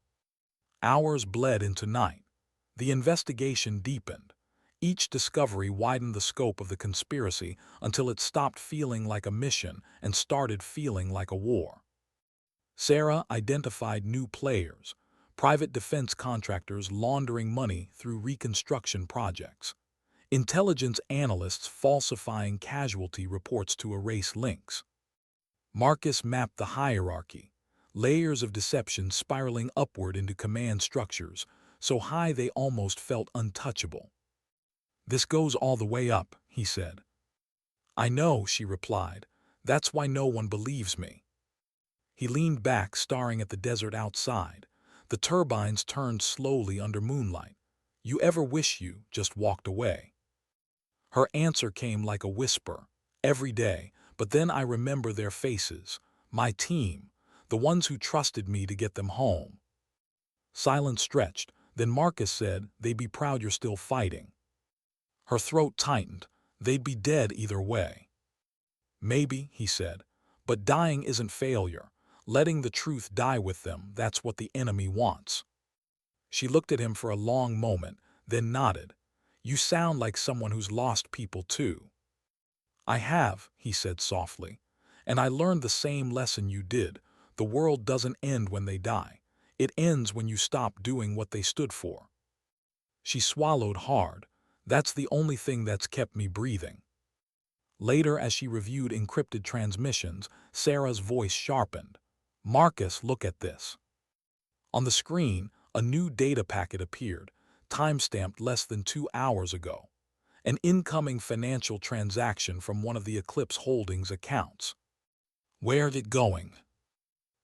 Hours bled into night. The investigation deepened. Each discovery widened the scope of the conspiracy until it stopped feeling like a mission and started feeling like a war. Sarah identified new players: private defense contractors laundering money through reconstruction projects, intelligence analysts falsifying casualty reports to erase links. Marcus mapped the hierarchy: layers of deception spiraling upward into command structures, so high they almost felt untouchable. "This goes all the way up," he said. "I know," she replied. "That's why no one believes me." He leaned back, staring at the desert outside. The turbines turned slowly under moonlight. "You ever wish you just walked away?" Her answer came like a whisper. "Every day, but then I remember their faces. My team, the ones who trusted me to get them home." Silence stretched. Then Marcus said, "They'd be proud you're still fighting." Her throat tightened. "They'd be dead either way." "Maybe," he said, "but dying isn't failure. Letting the truth die with them, that's what the enemy wants." She looked at him for a long moment, then nodded. "You sound like someone who's lost people too." "I have," he said softly, "and I learned the same lesson you did. The world doesn't end when they die. It ends when you stop doing what they stood for." She swallowed hard. "That's the only thing that's kept me breathing." Later, as she reviewed encrypted transmissions, Sarah's voice sharpened. "Marcus, look at this." On the screen, a new data packet appeared, time-stamped less than 2 hours ago. An incoming financial transaction from one of the Eclipse Holdings accounts. "Where's it going?"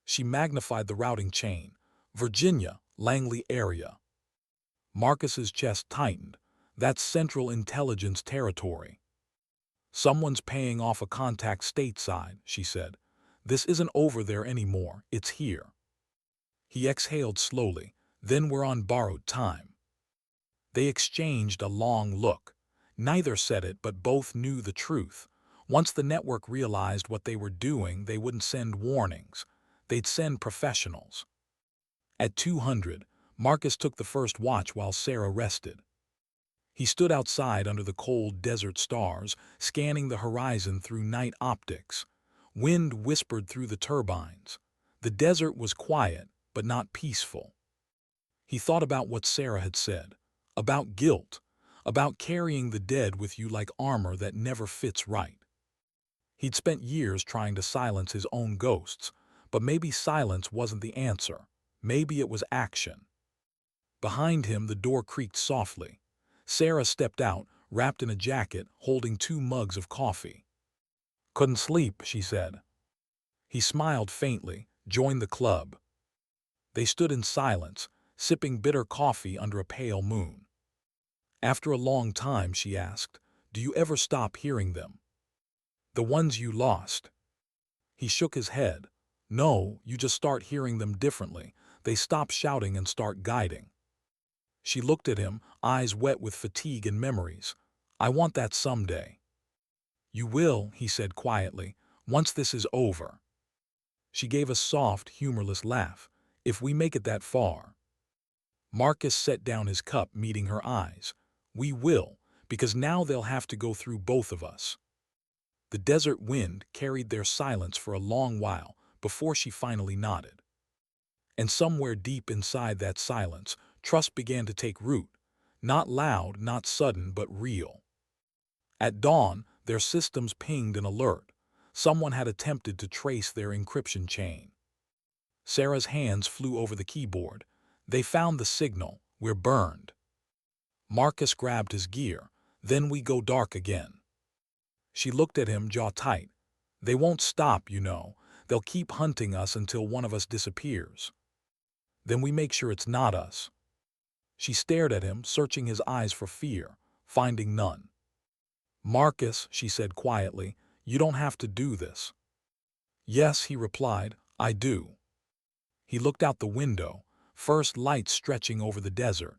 She magnified the routing chain. "Virginia, Langley area." Marcus's chest tightened. "That's Central Intelligence territory." "Someone's paying off a contact stateside," she said. "This isn't over there anymore, it's here." He exhaled slowly. "Then we're on borrowed time." They exchanged a long look. Neither said it, but both knew the truth. Once the network realized what they were doing, they wouldn't send warnings. They'd send professionals. At 200, Marcus took the first watch while Sarah rested. He stood outside under the cold desert stars, scanning the horizon through night optics. Wind whispered through the turbines. The desert was quiet, but not peaceful. He thought about what Sarah had said, about guilt, about carrying the dead with you like armor that never fits right. He'd spent years trying to silence his own ghosts, but maybe silence wasn't the answer. Maybe it was action. Behind him, the door creaked softly. Sarah stepped out, wrapped in a jacket, holding 2 mugs of coffee. "Couldn't sleep," she said. He smiled faintly. "Join the club." They stood in silence, sipping bitter coffee under a pale moon. After a long time, she asked, "Do you ever stop hearing them? The ones you lost?" He shook his head. No, you just start hearing them differently. They stop shouting and start guiding. She looked at him, eyes wet with fatigue and memories. I want that someday. You will, he said quietly, once this is over. She gave a soft, humorless laugh. If we make it that far. Marcus set down his cup, meeting her eyes. We will, because now they'll have to go through both of us. The desert wind carried their silence for a long while before she finally nodded. And somewhere deep inside that silence, trust began to take root. Not loud, not sudden, but real. At dawn, their systems pinged an alert. Someone had attempted to trace their encryption chain. Sarah's hands flew over the keyboard. They found the signal. We're burned. Marcus grabbed his gear. Then we go dark again. She looked at him, jaw tight. They won't stop, you know. They'll keep hunting us until one of us disappears. Then we make sure it's not us. She stared at him, searching his eyes for fear, finding none. Marcus, she said quietly, you don't have to do this. Yes, he replied, I do. He looked out the window, first light stretching over the desert.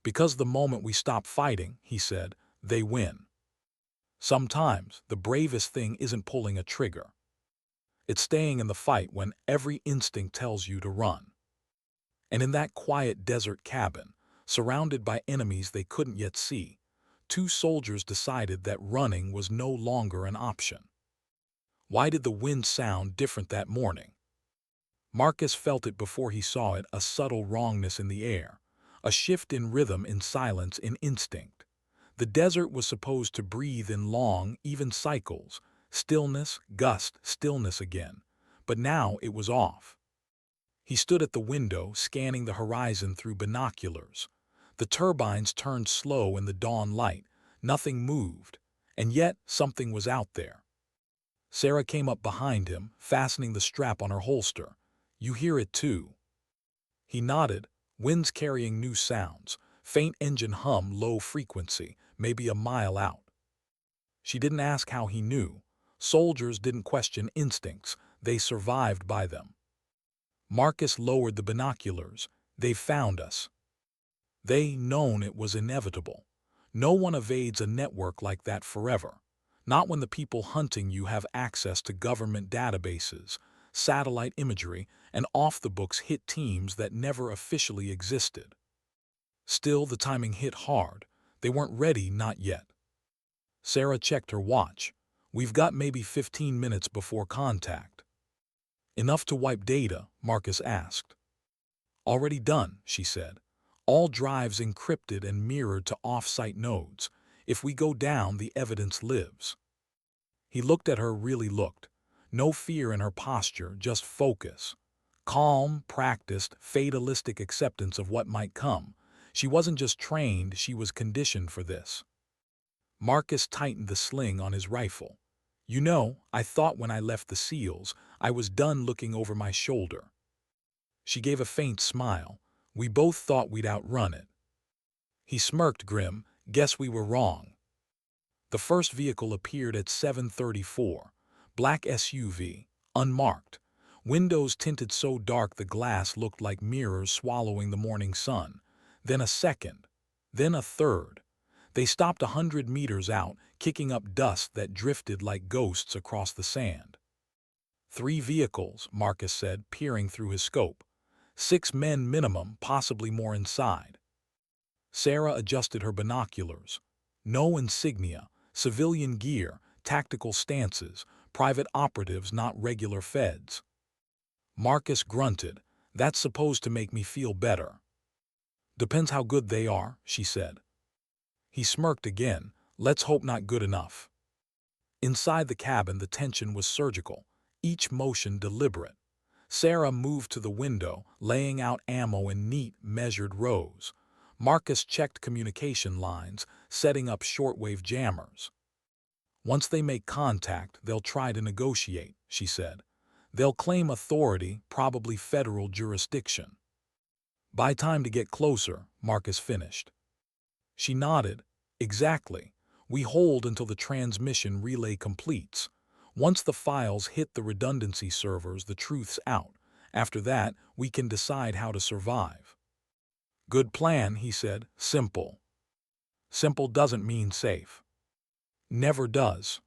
Because the moment we stop fighting, he said, they win. Sometimes the bravest thing isn't pulling a trigger. It's staying in the fight when every instinct tells you to run. And in that quiet desert cabin, surrounded by enemies they couldn't yet see, two soldiers decided that running was no longer an option. Why did the wind sound different that morning? Marcus felt it before he saw it, a subtle wrongness in the air, a shift in rhythm, in silence, in instinct. The desert was supposed to breathe in long, even cycles, stillness, gust, stillness again, but now it was off. He stood at the window, scanning the horizon through binoculars. The turbines turned slow in the dawn light, nothing moved, and yet something was out there. Sarah came up behind him, fastening the strap on her holster. You hear it too. He nodded, winds carrying new sounds, faint engine hum, low frequency, maybe a mile out. She didn't ask how he knew. Soldiers didn't question instincts, they survived by them. Marcus lowered the binoculars. They found us. They known it was inevitable. No one evades a network like that forever. Not when the people hunting you have access to government databases, satellite imagery, and off-the-books hit teams that never officially existed. Still, the timing hit hard. They weren't ready, not yet. Sarah checked her watch. We've got maybe 15 minutes before contact. Enough to wipe data? Marcus asked. Already done, she said. All drives encrypted and mirrored to off-site nodes. If we go down, the evidence lives. He looked at her, really looked. No fear in her posture, just focus. Calm, practiced, fatalistic acceptance of what might come. She wasn't just trained, she was conditioned for this. Marcus tightened the sling on his rifle. You know, I thought when I left the SEALs, I was done looking over my shoulder. She gave a faint smile. We both thought we'd outrun it. He smirked grim. Guess we were wrong. The first vehicle appeared at 7:34. Black SUV, unmarked. Windows tinted so dark the glass looked like mirrors swallowing the morning sun. Then a second. Then a third. They stopped 100 meters out, kicking up dust that drifted like ghosts across the sand. 3 vehicles, Marcus said, peering through his scope. 6 men minimum, possibly more inside. Sarah adjusted her binoculars. No insignia, civilian gear, tactical stances, private operatives, not regular feds. Marcus grunted. That's supposed to make me feel better. Depends how good they are, she said. He smirked again. Let's hope not good enough. Inside the cabin, the tension was surgical, each motion deliberate. Sarah moved to the window, laying out ammo in neat, measured rows. Marcus checked communication lines, setting up shortwave jammers. Once they make contact, they'll try to negotiate, she said. They'll claim authority, probably federal jurisdiction. Buy time to get closer, Marcus finished. She nodded. Exactly. We hold until the transmission relay completes. Once the files hit the redundancy servers, the truth's out. After that, we can decide how to survive. Good plan, he said. Simple. Simple doesn't mean safe. Never does.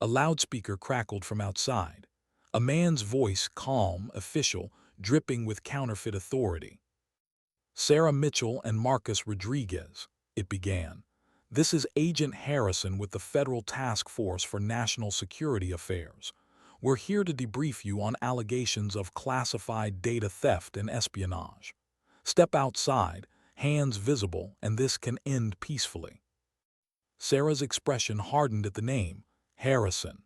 A loudspeaker crackled from outside. A man's voice, calm, official, dripping with counterfeit authority. Sarah Mitchell and Marcus Rodriguez, it began. This is Agent Harrison with the Federal Task Force for National Security Affairs. We're here to debrief you on allegations of classified data theft and espionage. Step outside, hands visible, and this can end peacefully. Sarah's expression hardened at the name, Harrison.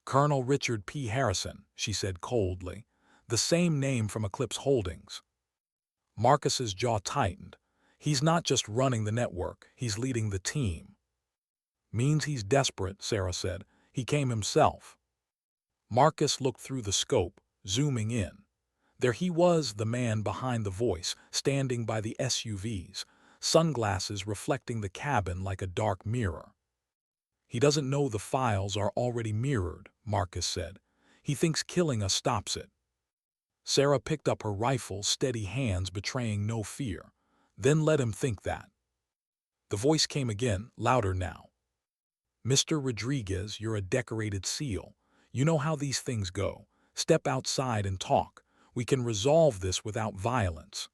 Colonel Richard P. Harrison, she said coldly. The same name from Eclipse Holdings. Marcus's jaw tightened. He's not just running the network, he's leading the team. Means he's desperate, Sarah said. He came himself. Marcus looked through the scope, zooming in. There he was, the man behind the voice, standing by the SUVs, sunglasses reflecting the cabin like a dark mirror. He doesn't know the files are already mirrored, Marcus said. He thinks killing us stops it. Sarah picked up her rifle, steady hands betraying no fear. Then let him think that. The voice came again, louder now. Mr. Rodriguez, you're a decorated SEAL. You know how these things go. Step outside and talk. We can resolve this without violence.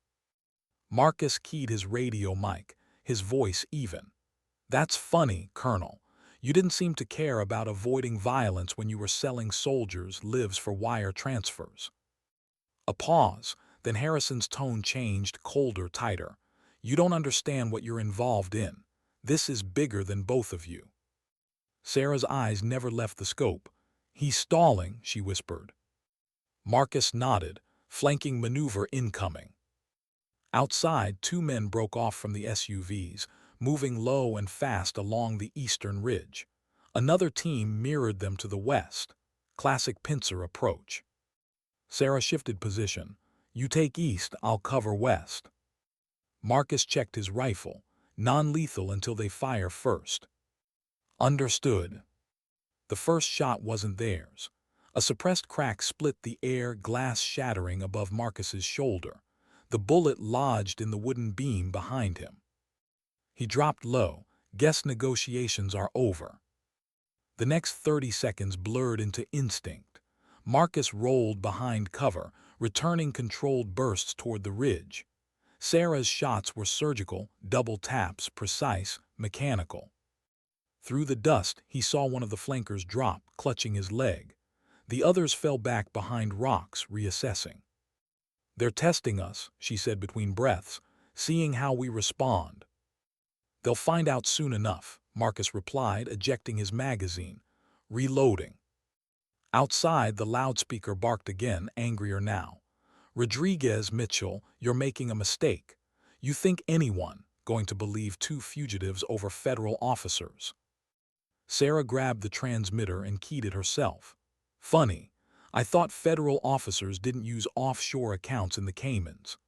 Marcus keyed his radio mic, his voice even. That's funny, Colonel. You didn't seem to care about avoiding violence when you were selling soldiers' lives for wire transfers. A pause, then Harrison's tone changed, colder, tighter. You don't understand what you're involved in. This is bigger than both of you. Sarah's eyes never left the scope. He's stalling, she whispered. Marcus nodded, flanking maneuver incoming. Outside, two men broke off from the SUVs, moving low and fast along the eastern ridge. Another team mirrored them to the west. Classic pincer approach. Sarah shifted position. You take east, I'll cover west. Marcus checked his rifle, non-lethal until they fire first. Understood. The first shot wasn't theirs. A suppressed crack split the air, glass shattering above Marcus's shoulder. The bullet lodged in the wooden beam behind him. He dropped low. Guess negotiations are over. The next 30 seconds blurred into instinct. Marcus rolled behind cover, returning controlled bursts toward the ridge. Sarah's shots were surgical, double taps, precise, mechanical. Through the dust, he saw one of the flankers drop, clutching his leg. The others fell back behind rocks, reassessing. They're testing us, she said between breaths, seeing how we respond. They'll find out soon enough, Marcus replied, ejecting his magazine. Reloading. Outside, the loudspeaker barked again, angrier now. Rodriguez, Mitchell, you're making a mistake. You think anyone going to believe two fugitives over federal officers? Sarah grabbed the transmitter and keyed it herself. Funny, I thought federal officers didn't use offshore accounts in the Caymans.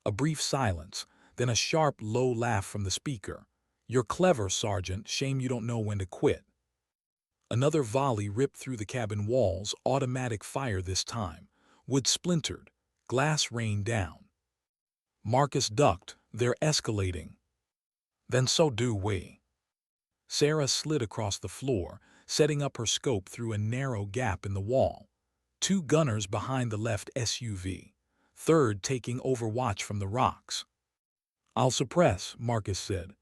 A brief silence, then a sharp, low laugh from the speaker. You're clever, Sergeant, shame you don't know when to quit. Another volley ripped through the cabin walls, automatic fire this time. Wood splintered, glass rained down. Marcus ducked, they're escalating. Then so do we. Sarah slid across the floor, setting up her scope through a narrow gap in the wall. Two gunners behind the left SUV, third taking overwatch from the rocks. I'll suppress, Marcus said.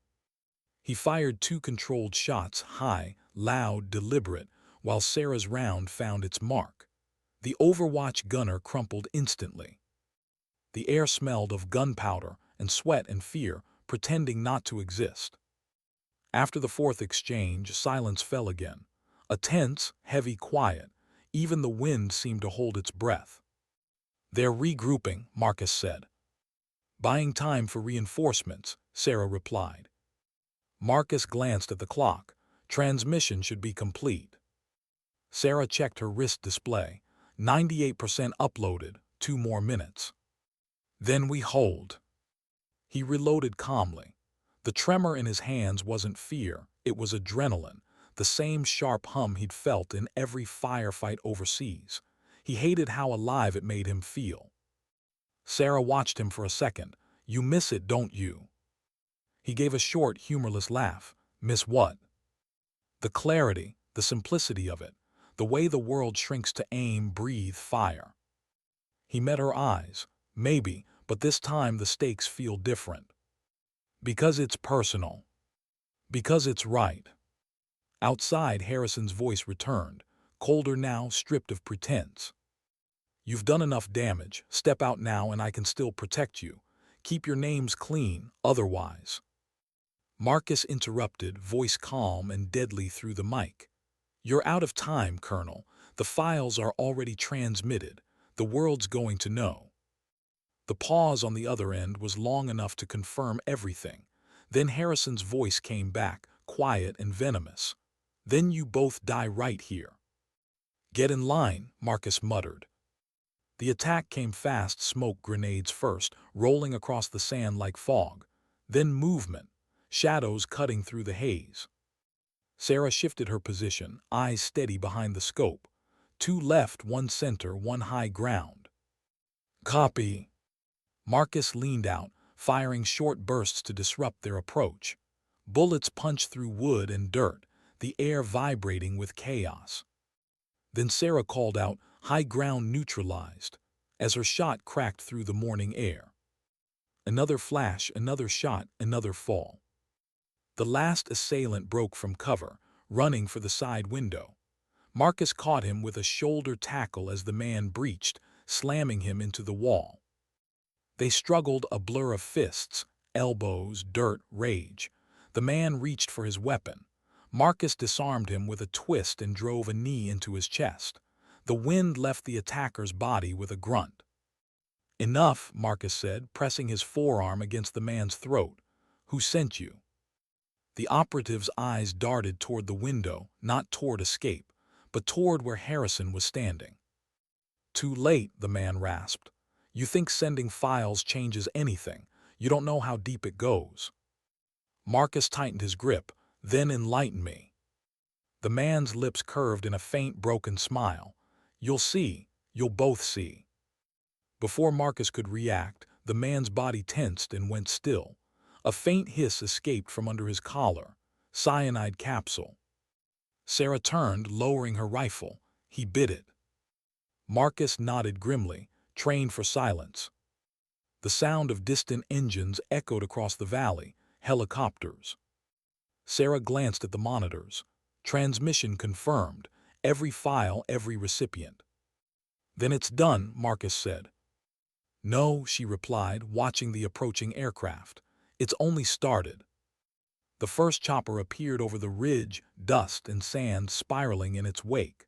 He fired two controlled shots, high, loud, deliberate, while Sarah's round found its mark. The overwatch gunner crumpled instantly. The air smelled of gunpowder and sweat and fear, pretending not to exist. After the fourth exchange, silence fell again. A tense, heavy quiet. Even the wind seemed to hold its breath. They're regrouping, Marcus said. Buying time for reinforcements, Sarah replied. Marcus glanced at the clock. Transmission should be complete. Sarah checked her wrist display. 98% uploaded, 2 more minutes. Then we hold. He reloaded calmly. The tremor in his hands wasn't fear, it was adrenaline. the same sharp hum he'd felt in every firefight overseas. He hated how alive it made him feel. Sarah watched him for a second. "You miss it, don't you?" He gave a short, humorless laugh. "Miss what?" "The clarity, the simplicity of it, the way the world shrinks to aim, breathe, fire." He met her eyes. "Maybe, but this time the stakes feel different. Because it's personal. Because it's right." Outside, Harrison's voice returned, colder now, stripped of pretense. "You've done enough damage. Step out now and I can still protect you. Keep your names clean, otherwise." Marcus interrupted, voice calm and deadly through the mic. "You're out of time, Colonel. The files are already transmitted. The world's going to know." The pause on the other end was long enough to confirm everything. Then Harrison's voice came back, quiet and venomous. "Then you both die right here." "Get in line," Marcus muttered. The attack came fast, smoke grenades first, rolling across the sand like fog. Then movement, shadows cutting through the haze. Sarah shifted her position, eyes steady behind the scope. 2 left, 1 center, 1 high ground. "Copy." Marcus leaned out, firing short bursts to disrupt their approach. Bullets punched through wood and dirt, the air vibrating with chaos. Then Sarah called out, "High ground neutralized," as her shot cracked through the morning air. Another flash, another shot, another fall. The last assailant broke from cover, running for the side window. Marcus caught him with a shoulder tackle as the man breached, slamming him into the wall. They struggled, a blur of fists, elbows, dirt, rage. The man reached for his weapon. Marcus disarmed him with a twist and drove a knee into his chest. The wind left the attacker's body with a grunt. "Enough," Marcus said, pressing his forearm against the man's throat. "Who sent you?" The operative's eyes darted toward the window, not toward escape, but toward where Harrison was standing. "Too late," the man rasped. "You think sending files changes anything. You don't know how deep it goes." Marcus tightened his grip. "Then enlighten me." The man's lips curved in a faint, broken smile. "You'll see. You'll both see." Before Marcus could react, the man's body tensed and went still. A faint hiss escaped from under his collar. Cyanide capsule. Sarah turned, lowering her rifle. He bit it. Marcus nodded grimly, trained for silence. The sound of distant engines echoed across the valley. Helicopters. Sarah glanced at the monitors. Transmission confirmed. Every file, every recipient. "Then it's done," Marcus said. "No," she replied, watching the approaching aircraft. "It's only started." The first chopper appeared over the ridge, dust and sand spiraling in its wake.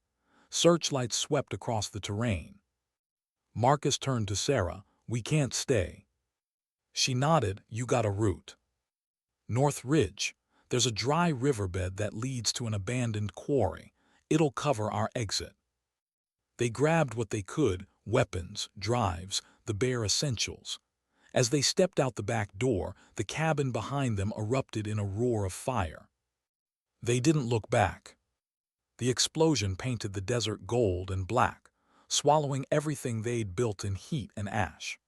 Searchlights swept across the terrain. Marcus turned to Sarah. "We can't stay." She nodded. "You got a route." "North Ridge. There's a dry riverbed that leads to an abandoned quarry. It'll cover our exit." They grabbed what they could, weapons, drives, the bare essentials. As they stepped out the back door, the cabin behind them erupted in a roar of fire. They didn't look back. The explosion painted the desert gold and black, swallowing everything they'd built in heat and ash.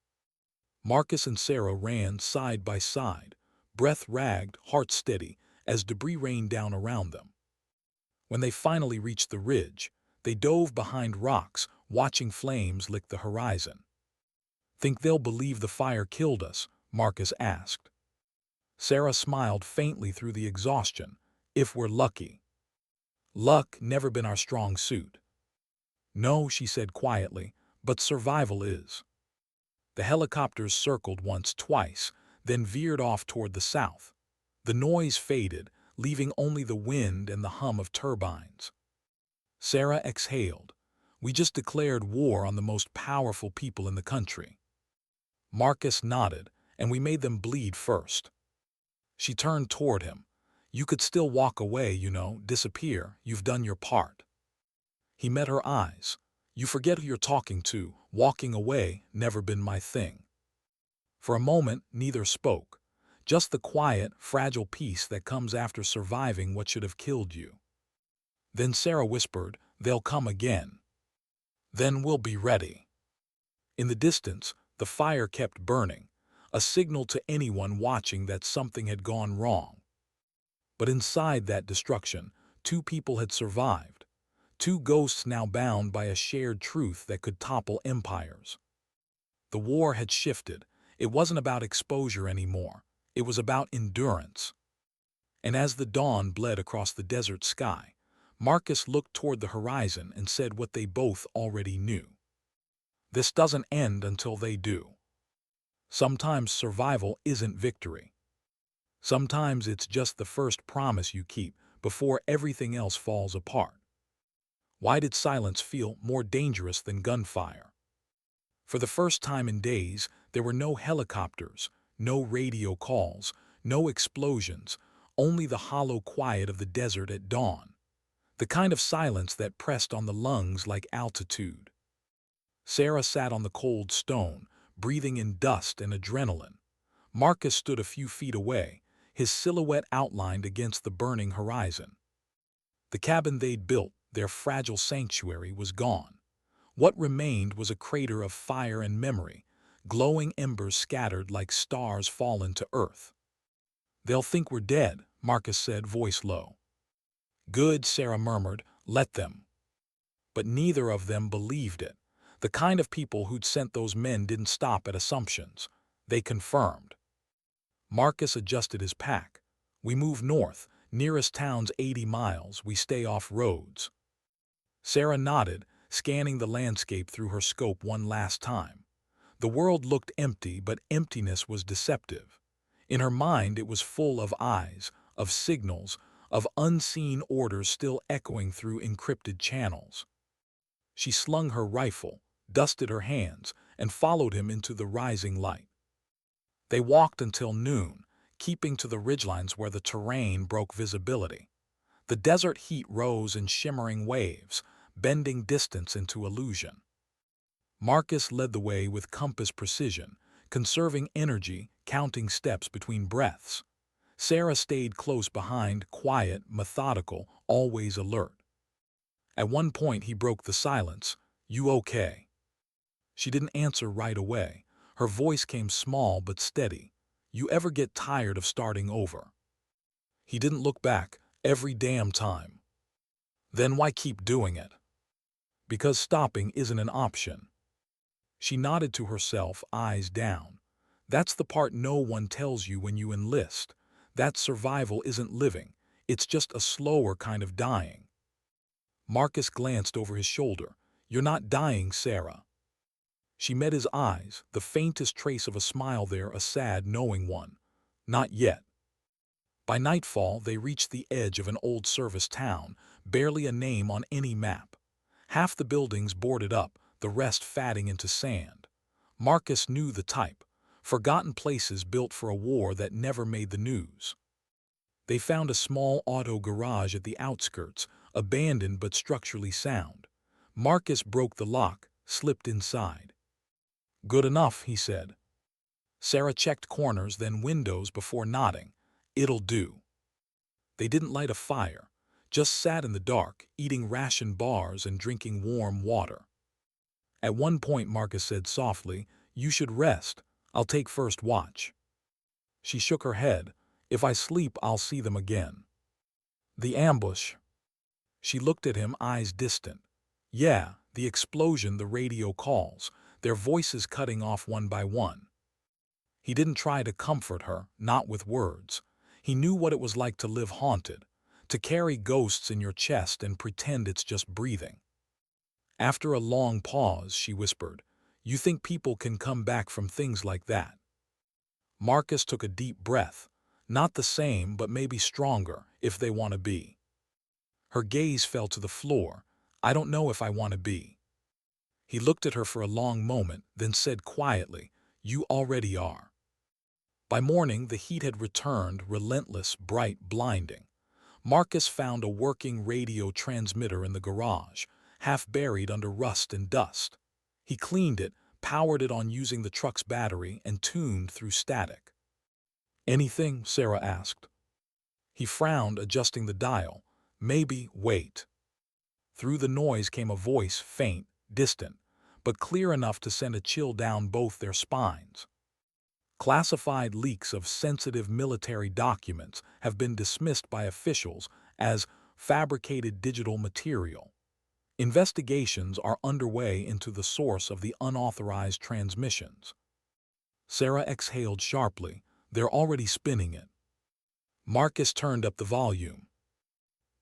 Marcus and Sarah ran side by side, breath ragged, heart steady, as debris rained down around them. When they finally reached the ridge, they dove behind rocks, watching flames lick the horizon. "Think they'll believe the fire killed us?" Marcus asked. Sarah smiled faintly through the exhaustion. "If we're lucky." "Luck never been our strong suit." "No," she said quietly, "but survival is." The helicopters circled once, twice, then veered off toward the south. The noise faded, leaving only the wind and the hum of turbines. Sarah exhaled. "We just declared war on the most powerful people in the country." Marcus nodded, "And we made them bleed first." She turned toward him. "You could still walk away, disappear. You've done your part." He met her eyes. "You forget who you're talking to. Walking away, never been my thing." For a moment, neither spoke. Just the quiet, fragile peace that comes after surviving what should have killed you. Then Sarah whispered, "They'll come again. Then we'll be ready." In the distance, the fire kept burning, a signal to anyone watching that something had gone wrong. But inside that destruction, two people had survived, two ghosts now bound by a shared truth that could topple empires. The war had shifted. It wasn't about exposure anymore. It was about endurance. And as the dawn bled across the desert sky, Marcus looked toward the horizon and said what they both already knew. This doesn't end until they do. Sometimes survival isn't victory. Sometimes it's just the first promise you keep before everything else falls apart. Why did silence feel more dangerous than gunfire? For the first time in days, there were no helicopters, no radio calls, no explosions, only the hollow quiet of the desert at dawn. The kind of silence that pressed on the lungs like altitude. Sarah sat on the cold stone, breathing in dust and adrenaline. Marcus stood a few feet away, his silhouette outlined against the burning horizon. The cabin they'd built, their fragile sanctuary, was gone. What remained was a crater of fire and memory, glowing embers scattered like stars fallen to earth. "They'll think we're dead," Marcus said, voice low. "Good," Sarah murmured, "let them." But neither of them believed it. The kind of people who'd sent those men didn't stop at assumptions. They confirmed. Marcus adjusted his pack. "We move north. Nearest town's 80 miles. We stay off roads." Sarah nodded, scanning the landscape through her scope one last time. The world looked empty, but emptiness was deceptive. In her mind, it was full of eyes, of signals, of unseen orders still echoing through encrypted channels. She slung her rifle, dusted her hands, and followed him into the rising light. They walked until noon, keeping to the ridgelines where the terrain broke visibility. The desert heat rose in shimmering waves, bending distance into illusion. Marcus led the way with compass precision, conserving energy, counting steps between breaths. Sarah stayed close behind, quiet, methodical, always alert. At one point he broke the silence. "You okay?" She didn't answer right away. Her voice came small but steady. "You ever get tired of starting over?" He didn't look back. "Every damn time." "Then why keep doing it?" "Because stopping isn't an option." She nodded to herself, eyes down. "That's the part no one tells you when you enlist. That survival isn't living. It's just a slower kind of dying." Marcus glanced over his shoulder. "You're not dying, Sarah." She met his eyes, the faintest trace of a smile there, a sad, knowing one. "Not yet." By nightfall, they reached the edge of an old service town, barely a name on any map. Half the buildings boarded up, the rest fatting into sand. Marcus knew the type. Forgotten places built for a war that never made the news. They found a small auto garage at the outskirts, abandoned but structurally sound. Marcus broke the lock, slipped inside. "Good enough," he said. Sarah checked corners, then windows before nodding. "It'll do." They didn't light a fire, just sat in the dark, eating ration bars and drinking warm water. At one point Marcus said softly, "You should rest. I'll take first watch." She shook her head. "If I sleep, I'll see them again." "The ambush." She looked at him, eyes distant. "Yeah, the explosion, the radio calls, their voices cutting off one by one." He didn't try to comfort her, not with words. He knew what it was like to live haunted, to carry ghosts in your chest and pretend it's just breathing. After a long pause, she whispered, "You think people can come back from things like that?" Marcus took a deep breath. "Not the same, but maybe stronger, if they want to be." Her gaze fell to the floor. "I don't know if I want to be." He looked at her for a long moment, then said quietly, "You already are." By morning, the heat had returned, relentless, bright, blinding. Marcus found a working radio transmitter in the garage, half buried under rust and dust. He cleaned it, powered it on using the truck's battery, and tuned through static. "Anything?" Sarah asked. He frowned, adjusting the dial. "Maybe, wait." Through the noise came a voice, faint, distant, but clear enough to send a chill down both their spines. Classified leaks of sensitive military documents have been dismissed by officials as fabricated digital material. Investigations are underway into the source of the unauthorized transmissions. Sarah exhaled sharply. They're already spinning it. Marcus turned up the volume.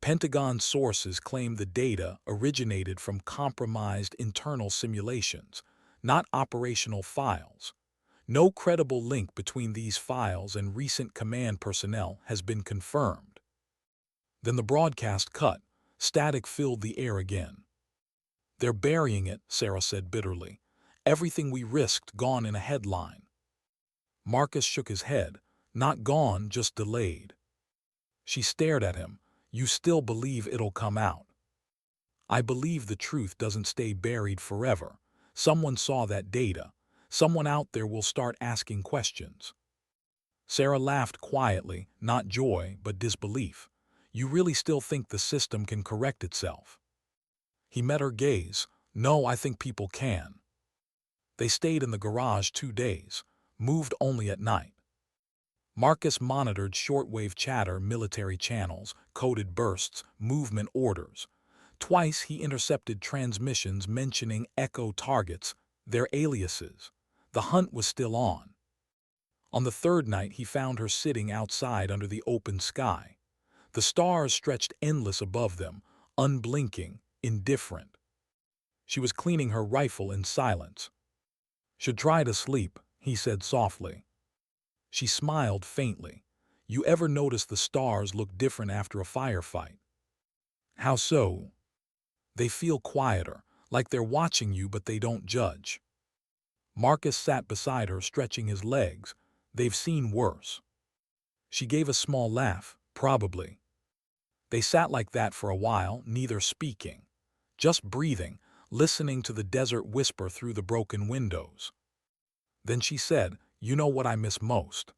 Pentagon sources claim the data originated from compromised internal simulations, not operational files. No credible link between these files and recent command personnel has been confirmed. Then the broadcast cut. Static filled the air again. They're burying it, Sarah said bitterly. Everything we risked gone in a headline. Marcus shook his head. Not gone, just delayed. She stared at him. You still believe it'll come out? I believe the truth doesn't stay buried forever. Someone saw that data. Someone out there will start asking questions. Sarah laughed quietly, not joy, but disbelief. You really still think the system can correct itself? He met her gaze. No, I think people can. They stayed in the garage 2 days, moved only at night. Marcus monitored shortwave chatter, military channels, coded bursts, movement orders. Twice he intercepted transmissions mentioning Echo targets, their aliases. The hunt was still on. On the third night he found her sitting outside under the open sky. The stars stretched endless above them, unblinking, indifferent. She was cleaning her rifle in silence. Should try to sleep, he said softly. She smiled faintly. You ever notice the stars look different after a firefight? How so? They feel quieter, like they're watching you but they don't judge. Marcus sat beside her, stretching his legs. They've seen worse. She gave a small laugh. Probably. They sat like that for a while, neither speaking, just breathing, listening to the desert whisper through the broken windows. Then she said, You know what I miss most?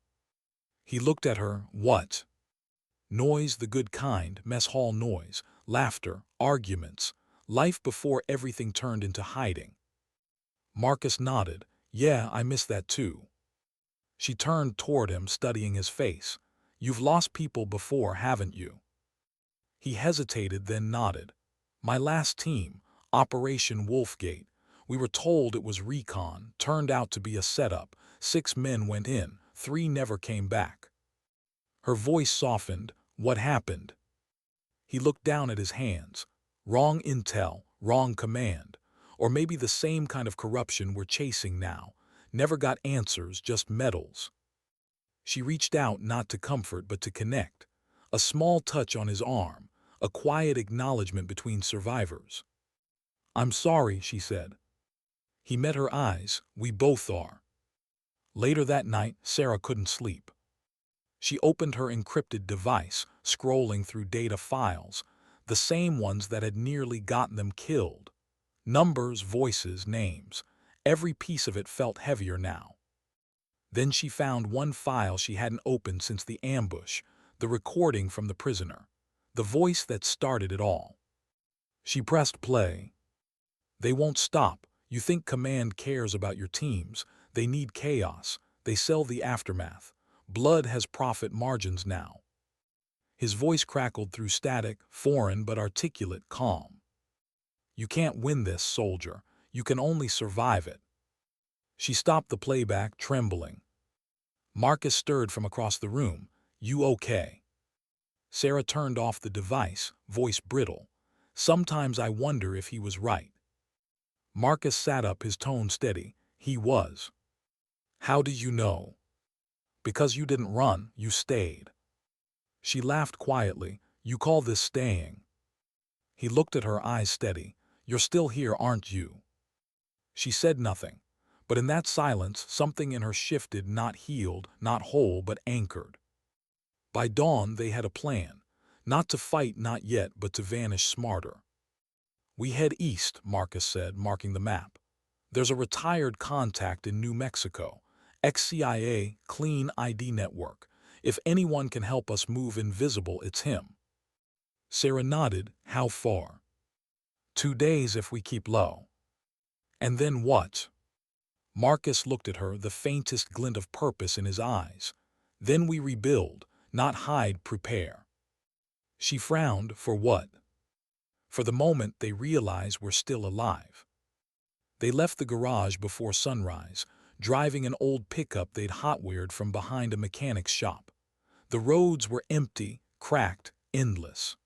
He looked at her. What? Noise, the good kind, mess hall noise, laughter, arguments, life before everything turned into hiding. Marcus nodded. Yeah, I miss that too. She turned toward him, studying his face. You've lost people before, haven't you? He hesitated, then nodded. My last team, Operation Wolfgate. We were told it was recon, turned out to be a setup. 6 men went in, 3 never came back. Her voice softened. What happened? He looked down at his hands. Wrong intel, wrong command. Or maybe the same kind of corruption we're chasing now. Never got answers, just medals. She reached out, not to comfort but to connect. A small touch on his arm, a quiet acknowledgement between survivors. I'm sorry, she said. He met her eyes. We both are. Later that night, Sarah couldn't sleep. She opened her encrypted device, scrolling through data files, the same ones that had nearly gotten them killed. Numbers, voices, names. Every piece of it felt heavier now. Then she found one file she hadn't opened since the ambush, the recording from the prisoner, the voice that started it all. She pressed play. They won't stop. You think command cares about your teams. They need chaos. They sell the aftermath. Blood has profit margins now. His voice crackled through static, foreign but articulate, calm. You can't win this, soldier. You can only survive it. She stopped the playback, trembling. Marcus stirred from across the room. You okay? Sarah turned off the device, voice brittle. Sometimes I wonder if he was right. Marcus sat up, his tone steady. He was. How do you know? Because you didn't run, you stayed. She laughed quietly. You call this staying? He looked at her, eyes steady. You're still here, aren't you? She said nothing, but in that silence something in her shifted, not healed, not whole, but anchored. By dawn they had a plan, not to fight, not yet, but to vanish smarter. We head east, Marcus said, marking the map. There's a retired contact in New Mexico, ex-CIA, clean ID network. If anyone can help us move invisible, it's him. Sarah nodded. How far? 2 days if we keep low. And then what? Marcus looked at her, the faintest glint of purpose in his eyes. Then we rebuild, not hide, prepare. She frowned. For what? For the moment they realize we're still alive. They left the garage before sunrise, driving an old pickup they'd hot-wired from behind a mechanic's shop. The roads were empty, cracked, endless.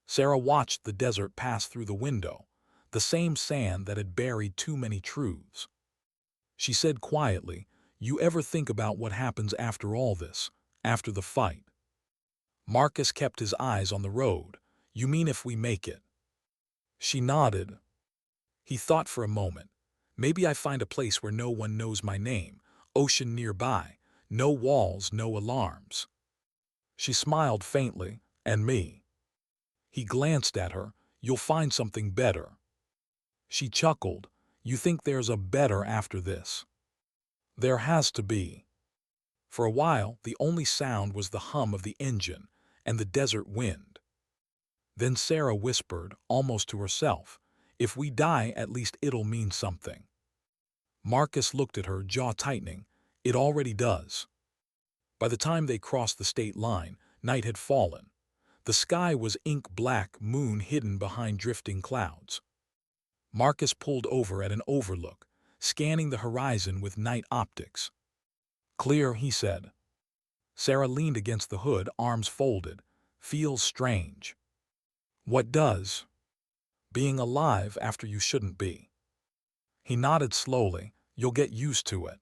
Sarah watched the desert pass through the window, the same sand that had buried too many truths. She said quietly, "You ever think about what happens after all this, after the fight?" Marcus kept his eyes on the road. "You mean if we make it?" She nodded. He thought for a moment. "Maybe I find a place where no one knows my name, ocean nearby, no walls, no alarms." She smiled faintly. "And me?" He glanced at her. "You'll find something better." She chuckled. "You think there's a better after this?" "There has to be." For a while, the only sound was the hum of the engine and the desert wind. Then Sarah whispered, almost to herself, "If we die, at least it'll mean something." Marcus looked at her, jaw tightening. "It already does." By the time they crossed the state line, night had fallen. The sky was ink black, moon hidden behind drifting clouds. Marcus pulled over at an overlook, scanning the horizon with night optics. "Clear," he said. Sarah leaned against the hood, arms folded. "Feels strange." "What does?" "Being alive after you shouldn't be." He nodded slowly. "You'll get used to it."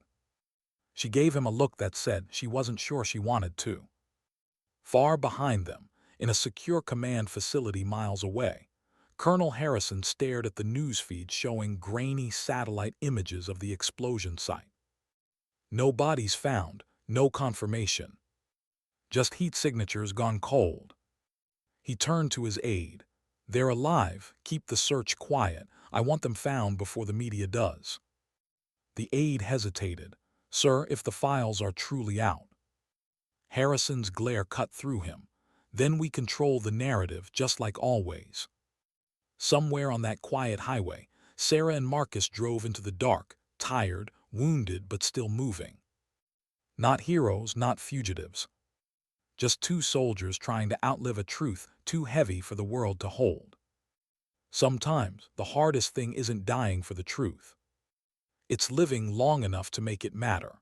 She gave him a look that said she wasn't sure she wanted to. Far behind them, in a secure command facility miles away, Colonel Harrison stared at the newsfeed showing grainy satellite images of the explosion site. No bodies found, no confirmation. Just heat signatures gone cold. He turned to his aide. "They're alive. Keep the search quiet. I want them found before the media does." The aide hesitated. "Sir, if the files are truly out." Harrison's glare cut through him. "Then we control the narrative just like always." Somewhere on that quiet highway, Sarah and Marcus drove into the dark, tired, wounded, but still moving. Not heroes, not fugitives. Just two soldiers trying to outlive a truth too heavy for the world to hold. Sometimes the hardest thing isn't dying for the truth. It's living long enough to make it matter.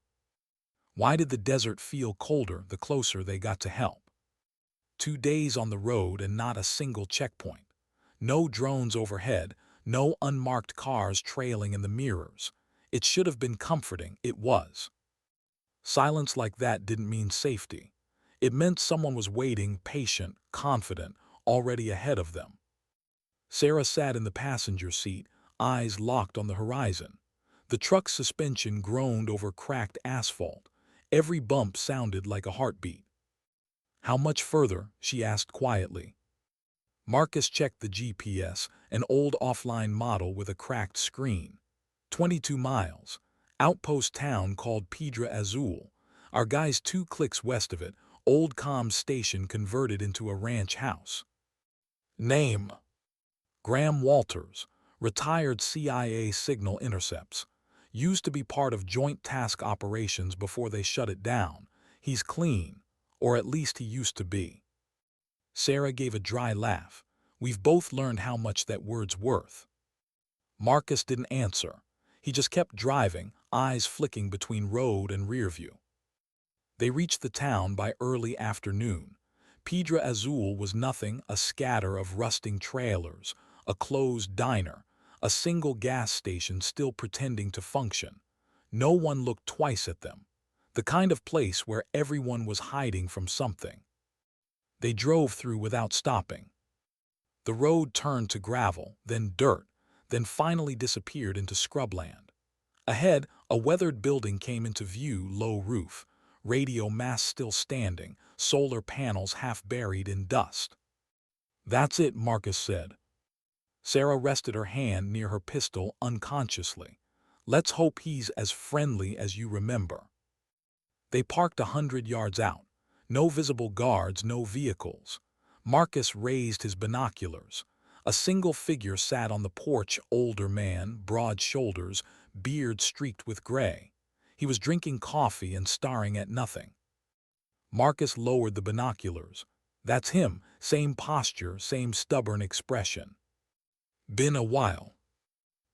Why did the desert feel colder the closer they got to help? 2 days on the road and not a single checkpoint. No drones overhead, no unmarked cars trailing in the mirrors. It should have been comforting, it was. Silence like that didn't mean safety. It meant someone was waiting, patient, confident, already ahead of them. Sarah sat in the passenger seat, eyes locked on the horizon. The truck's suspension groaned over cracked asphalt. Every bump sounded like a heartbeat. "How much further?" she asked quietly. Marcus checked the GPS, an old offline model with a cracked screen. 22 miles. Outpost town called Piedra Azul. Our guy's 2 clicks west of it, old comms station converted into a ranch house. Name: Graham Walters, retired CIA signal intercepts. Used to be part of joint task operations before they shut it down. He's clean, or at least he used to be. Sarah gave a dry laugh. We've both learned how much that word's worth. Marcus didn't answer. He just kept driving, eyes flicking between road and rear view. They reached the town by early afternoon. Piedra Azul was nothing, a scatter of rusting trailers, a closed diner, a single gas station still pretending to function. No one looked twice at them. The kind of place where everyone was hiding from something. They drove through without stopping. The road turned to gravel, then dirt, then finally disappeared into scrubland. Ahead, a weathered building came into view, low roof, radio mast still standing, solar panels half buried in dust. "That's it," Marcus said. Sarah rested her hand near her pistol unconsciously. "Let's hope he's as friendly as you remember." They parked 100 yards out. No visible guards, no vehicles. Marcus raised his binoculars. A single figure sat on the porch, older man, broad shoulders, beard streaked with gray. He was drinking coffee and staring at nothing. Marcus lowered the binoculars. That's him, same posture, same stubborn expression. Been a while.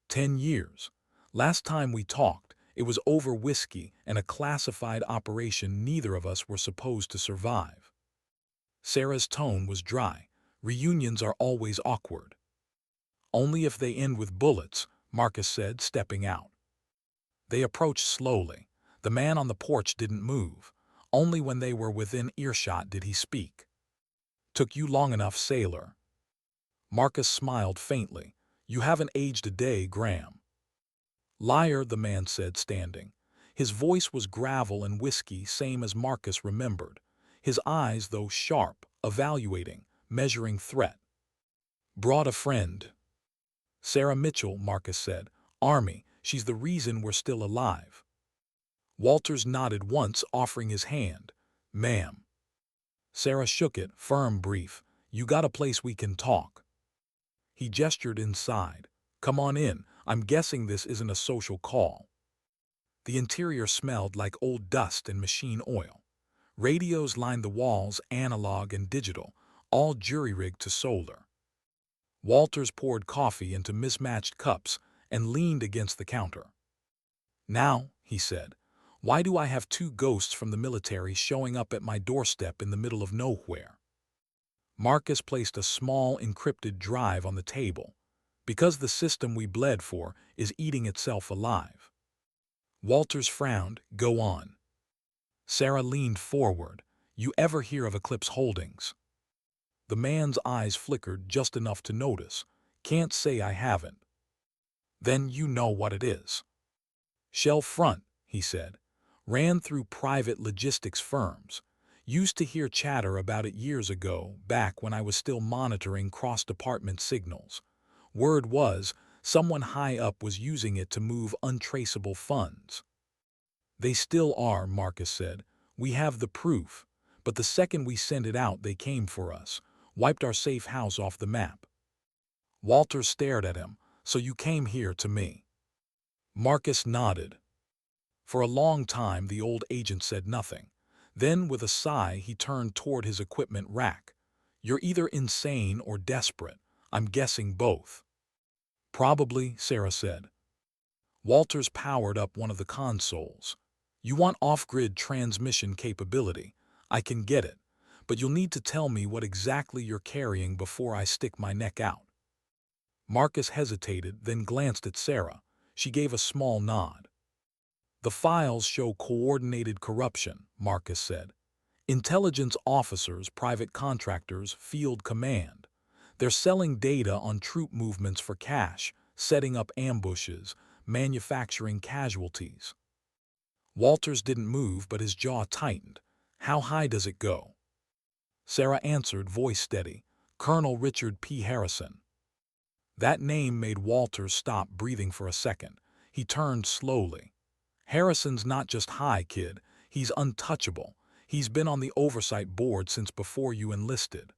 10 years. Last time we talked, it was over whiskey and a classified operation neither of us were supposed to survive. Sarah's tone was dry. Reunions are always awkward. Only if they end with bullets, Marcus said, stepping out. They approached slowly. The man on the porch didn't move. Only when they were within earshot did he speak. Took you long enough, sailor. Marcus smiled faintly. You haven't aged a day, Graham. Liar, the man said, standing. His voice was gravel and whiskey, same as Marcus remembered. His eyes, though sharp, evaluating, measuring threat. Brought a friend. Sarah Mitchell, Marcus said. Army, she's the reason we're still alive. Walters nodded once, offering his hand. Ma'am. Sarah shook it, firm, brief. You got a place we can talk. He gestured inside. Come on in, I'm guessing this isn't a social call. The interior smelled like old dust and machine oil. Radios lined the walls, analog and digital, all jury-rigged to solar. Walters poured coffee into mismatched cups and leaned against the counter. Now, he said, why do I have two ghosts from the military showing up at my doorstep in the middle of nowhere? Marcus placed a small encrypted drive on the table, because the system we bled for is eating itself alive. Walters frowned. Go on. Sarah leaned forward. You ever hear of Eclipse Holdings? The man's eyes flickered just enough to notice. Can't say I haven't. Then you know what it is. Shell front, he said. Ran through private logistics firms. Used to hear chatter about it years ago, back when I was still monitoring cross-department signals. Word was, someone high up was using it to move untraceable funds. They still are, Marcus said. We have the proof. But the second we sent it out, they came for us. Wiped our safe house off the map. Walters stared at him. So you came here to me. Marcus nodded. For a long time, the old agent said nothing. Then, with a sigh, he turned toward his equipment rack. You're either insane or desperate. I'm guessing both. Probably, Sarah said. Walters powered up one of the consoles. You want off-grid transmission capability. I can get it, but you'll need to tell me what exactly you're carrying before I stick my neck out. Marcus hesitated, then glanced at Sarah. She gave a small nod. The files show coordinated corruption, Marcus said. Intelligence officers, private contractors, field command. They're selling data on troop movements for cash, setting up ambushes, manufacturing casualties. Walters didn't move, but his jaw tightened. How high does it go? Sarah answered, voice steady. Colonel Richard P. Harrison. That name made Walters stop breathing for a second. He turned slowly. Harrison's not just high, kid. He's untouchable. He's been on the oversight board since before you enlisted.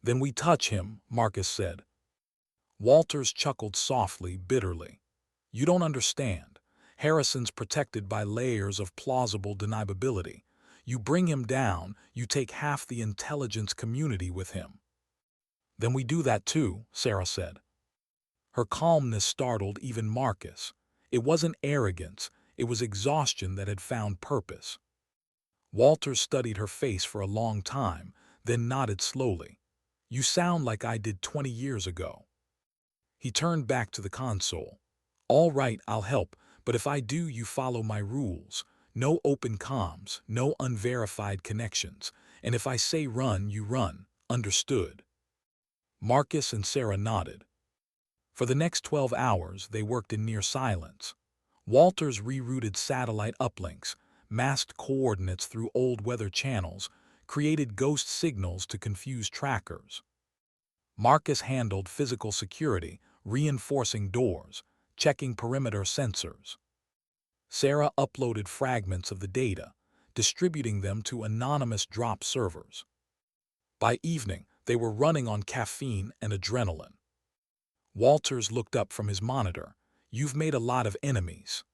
Then we touch him, Marcus said. Walters chuckled softly, bitterly. You don't understand. Harrison's protected by layers of plausible deniability. You bring him down, you take half the intelligence community with him. Then we do that too, Sarah said. Her calmness startled even Marcus. It wasn't arrogance, it was exhaustion that had found purpose. Walters studied her face for a long time, then nodded slowly. You sound like I did 20 years ago. He turned back to the console. All right, I'll help, but if I do, you follow my rules. No open comms, no unverified connections. And if I say run, you run. Understood? Marcus and Sarah nodded. For the next 12 hours, they worked in near silence. Walters rerouted satellite uplinks, masked coordinates through old weather channels, created ghost signals to confuse trackers. Marcus handled physical security, reinforcing doors, checking perimeter sensors. Sarah uploaded fragments of the data, distributing them to anonymous drop servers. By evening, They were running on caffeine and adrenaline. Walters looked up from his monitor. "You've made a lot of enemies."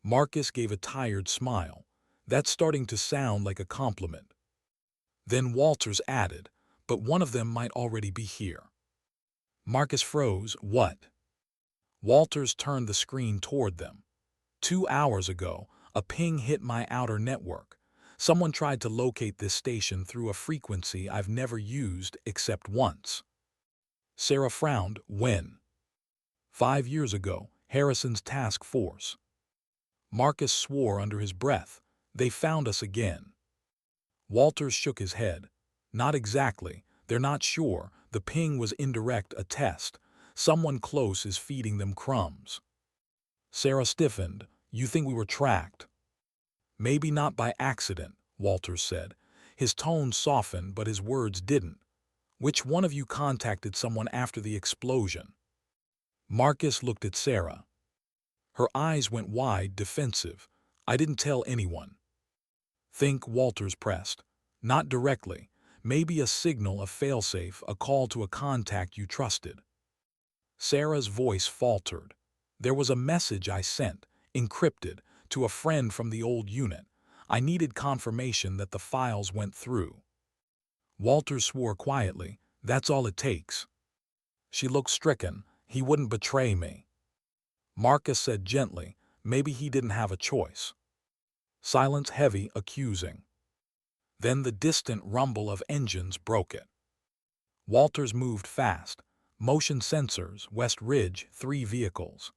Marcus gave a tired smile. "That's starting to sound like a compliment." Then Walters added, "But one of them might already be here." Marcus froze. "What?" Walters turned the screen toward them. 2 hours ago, a ping hit my outer network. Someone tried to locate this station through a frequency I've never used except once." Sarah frowned. "When?" "5 years ago, Harrison's task force." Marcus swore under his breath. "They found us again." Walters shook his head. "Not exactly. They're not sure. The ping was indirect, a test. Someone close is feeding them crumbs." Sarah stiffened. "You think we were tracked?" "Maybe not by accident," Walters said. His tone softened, but his words didn't. "Which one of you contacted someone after the explosion?" Marcus looked at Sarah. Her eyes went wide, defensive. "I didn't tell anyone." "Think," Walters pressed. "Not directly. Maybe a signal, a failsafe, a call to a contact you trusted." Sarah's voice faltered. "There was a message I sent, encrypted, to a friend from the old unit. I needed confirmation that the files went through." Walters swore quietly. "That's all it takes." She looked stricken. "He wouldn't betray me." Marcus said gently, "Maybe he didn't have a choice." Silence heavy, accusing. Then the distant rumble of engines broke it. Walters moved fast. "Motion sensors, West Ridge, 3 vehicles."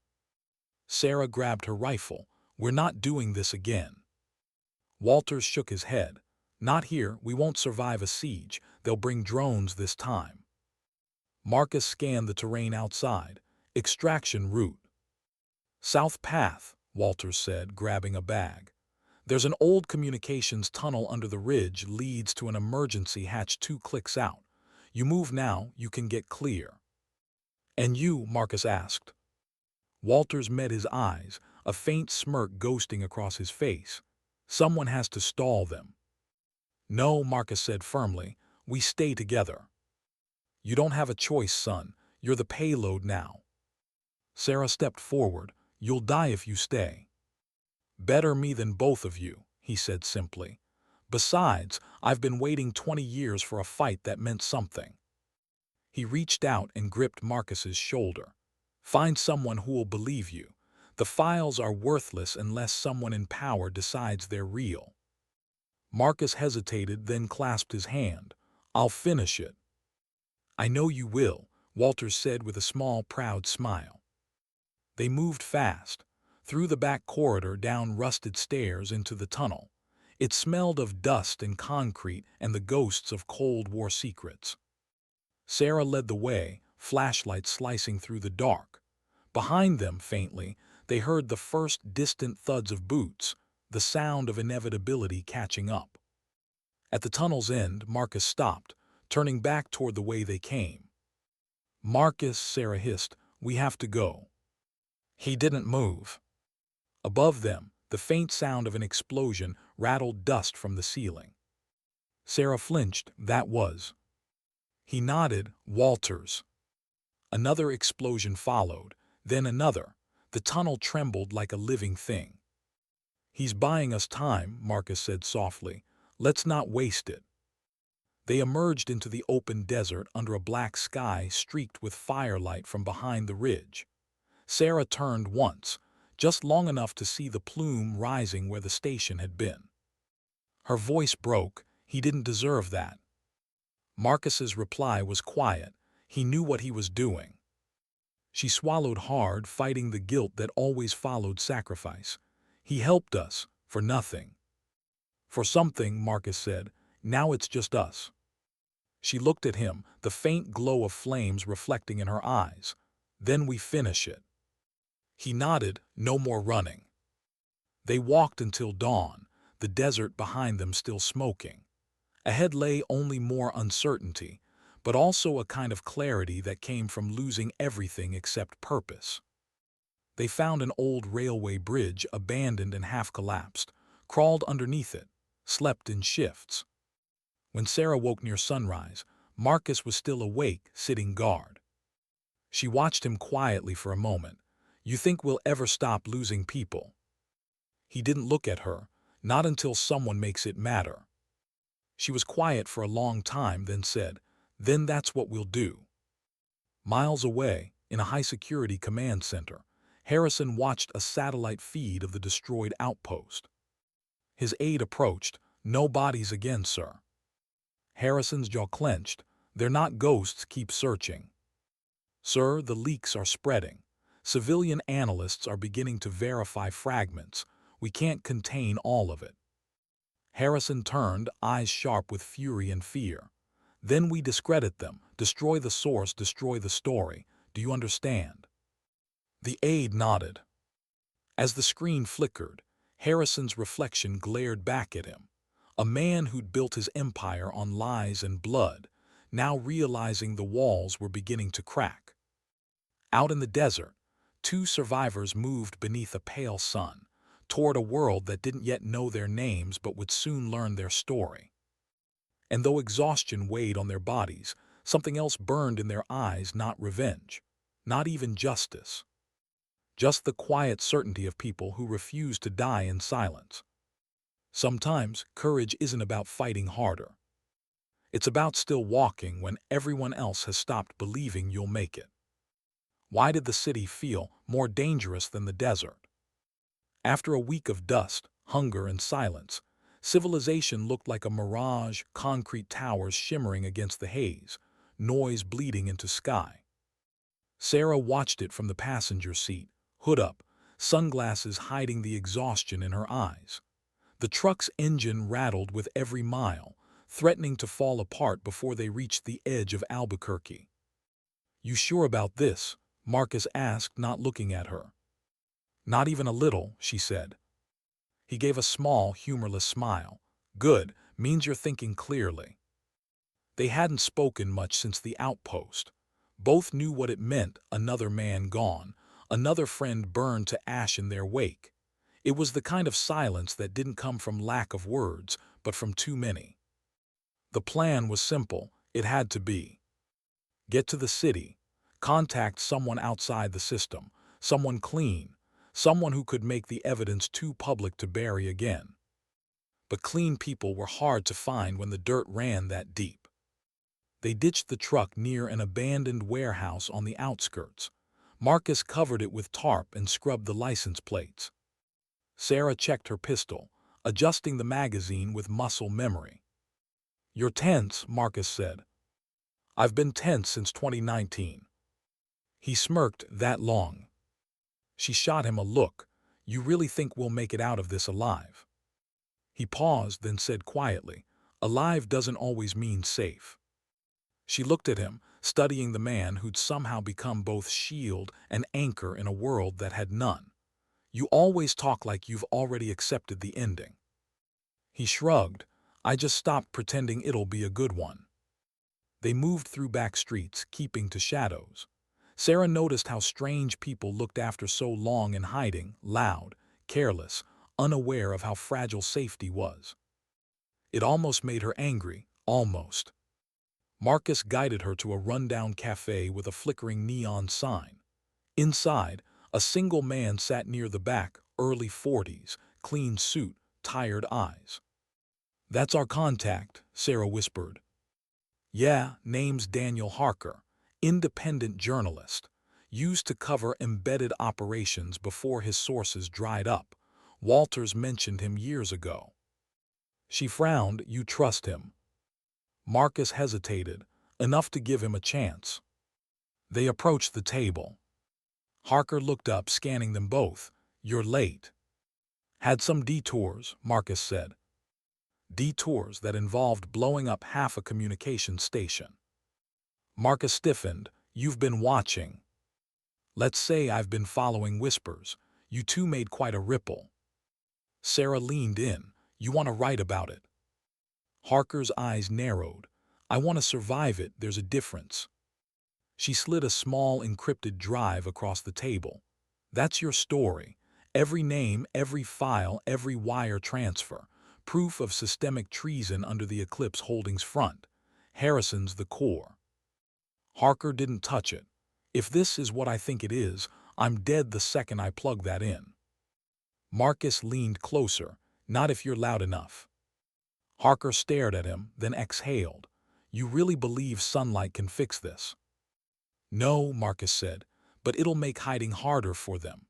Sarah grabbed her rifle. "We're not doing this again." Walters shook his head. "Not here, we won't survive a siege. They'll bring drones this time." Marcus scanned the terrain outside. "Extraction route." "South path," Walters said, grabbing a bag. "There's an old communications tunnel under the ridge, leads to an emergency hatch 2 clicks out. You move now, you can get clear." "And you?" Marcus asked. Walters met his eyes, a faint smirk ghosting across his face. "Someone has to stall them." "No," Marcus said firmly, "we stay together." "You don't have a choice, son. You're the payload now." Sarah stepped forward. "You'll die if you stay." "Better me than both of you," he said simply. "Besides, I've been waiting 20 years for a fight that meant something." He reached out and gripped Marcus's shoulder. "Find someone who will believe you. The files are worthless unless someone in power decides they're real." Marcus hesitated, then clasped his hand. "I'll finish it." "I know you will," Walters said with a small, proud smile. They moved fast, through the back corridor, down rusted stairs into the tunnel. It smelled of dust and concrete and the ghosts of Cold War secrets. Sarah led the way, flashlight slicing through the dark. Behind them, faintly, they heard the first distant thuds of boots, the sound of inevitability catching up. At the tunnel's end, Marcus stopped, turning back toward the way they came. "Marcus," Sarah hissed, "we have to go." He didn't move. Above them, the faint sound of an explosion rattled dust from the ceiling. Sarah flinched. "That was." He nodded. "Walters." Another explosion followed, then another. The tunnel trembled like a living thing. "He's buying us time," Marcus said softly. "Let's not waste it." They emerged into the open desert under a black sky streaked with firelight from behind the ridge. Sarah turned once, just long enough to see the plume rising where the station had been. Her voice broke. "He didn't deserve that." Marcus's reply was quiet. He knew what he was doing. She swallowed hard, fighting the guilt that always followed sacrifice. "He helped us, for nothing." "For something," Marcus said. "Now it's just us." She looked at him, the faint glow of flames reflecting in her eyes. "Then we finish it." He nodded. "No more running." They walked until dawn, the desert behind them still smoking. Ahead lay only more uncertainty, but also a kind of clarity that came from losing everything except purpose. They found an old railway bridge, abandoned and half-collapsed, crawled underneath it, slept in shifts. When Sarah woke near sunrise, Marcus was still awake, sitting guard. She watched him quietly for a moment. You think we'll ever stop losing people? He didn't look at her, not until someone makes it matter. She was quiet for a long time, then said, "Then that's what we'll do." Miles away, in a high-security command center, Harrison watched a satellite feed of the destroyed outpost. His aide approached. "No bodies again, sir." Harrison's jaw clenched. "They're not ghosts, keep searching." "Sir, the leaks are spreading. Civilian analysts are beginning to verify fragments. We can't contain all of it." Harrison turned, eyes sharp with fury and fear. "Then we discredit them, destroy the source, destroy the story. Do you understand?" The aide nodded. As the screen flickered, Harrison's reflection glared back at him. A man who'd built his empire on lies and blood, now realizing the walls were beginning to crack. Out in the desert, two survivors moved beneath a pale sun, toward a world that didn't yet know their names but would soon learn their story. And though exhaustion weighed on their bodies, something else burned in their eyes, not revenge, not even justice. Just the quiet certainty of people who refuse to die in silence. Sometimes courage isn't about fighting harder. It's about still walking when everyone else has stopped believing you'll make it. Why did the city feel more dangerous than the desert? After a week of dust, hunger, and silence, civilization looked like a mirage, concrete towers shimmering against the haze, noise bleeding into sky. Sarah watched it from the passenger seat, hood up, sunglasses hiding the exhaustion in her eyes. The truck's engine rattled with every mile, threatening to fall apart before they reached the edge of Albuquerque. "You sure about this?" Marcus asked, not looking at her. "Not even a little," she said. He gave a small, humorless smile. "Good, means you're thinking clearly." They hadn't spoken much since the outpost. Both knew what it meant, another man gone, another friend burned to ash in their wake. It was the kind of silence that didn't come from lack of words, but from too many. The plan was simple. It had to be. Get to the city, contact someone outside the system, someone clean, someone who could make the evidence too public to bury again. But clean people were hard to find when the dirt ran that deep. They ditched the truck near an abandoned warehouse on the outskirts. Marcus covered it with tarp and scrubbed the license plates. Sarah checked her pistol, adjusting the magazine with muscle memory. "You're tense," Marcus said. "I've been tense since 2019. He smirked. "That long?" She shot him a look. "You really think we'll make it out of this alive?" He paused, then said quietly, "Alive doesn't always mean safe." She looked at him, studying the man who'd somehow become both shield and anchor in a world that had none. "You always talk like you've already accepted the ending." He shrugged. "I just stopped pretending it'll be a good one." They moved through back streets, keeping to shadows. Sarah noticed how strange people looked after so long in hiding, loud, careless, unaware of how fragile safety was. It almost made her angry, almost. Marcus guided her to a rundown cafe with a flickering neon sign. Inside, a single man sat near the back, early 40s, clean suit, tired eyes. "That's our contact," Sarah whispered. "Yeah, name's Daniel Harker, independent journalist. Used to cover embedded operations before his sources dried up. Walters mentioned him years ago." She frowned. "You trust him?" Marcus hesitated, enough to give him a chance. They approached the table. Harker looked up, scanning them both. "You're late." "Had some detours," Marcus said. Detours that involved blowing up half a communication station. Marcus stiffened. "You've been watching." "Let's say I've been following whispers. You two made quite a ripple." Sarah leaned in. "You want to write about it?" Harker's eyes narrowed. "I want to survive it, there's a difference." She slid a small encrypted drive across the table. "That's your story. Every name, every file, every wire transfer. Proof of systemic treason under the Eclipse Holdings front. Harrison's the core. Harker didn't touch it. If this is what I think it is, I'm dead the second I plug that in. Marcus leaned closer. Not if you're loud enough. Harker stared at him, then exhaled. You really believe sunlight can fix this? No, Marcus said, but it'll make hiding harder for them.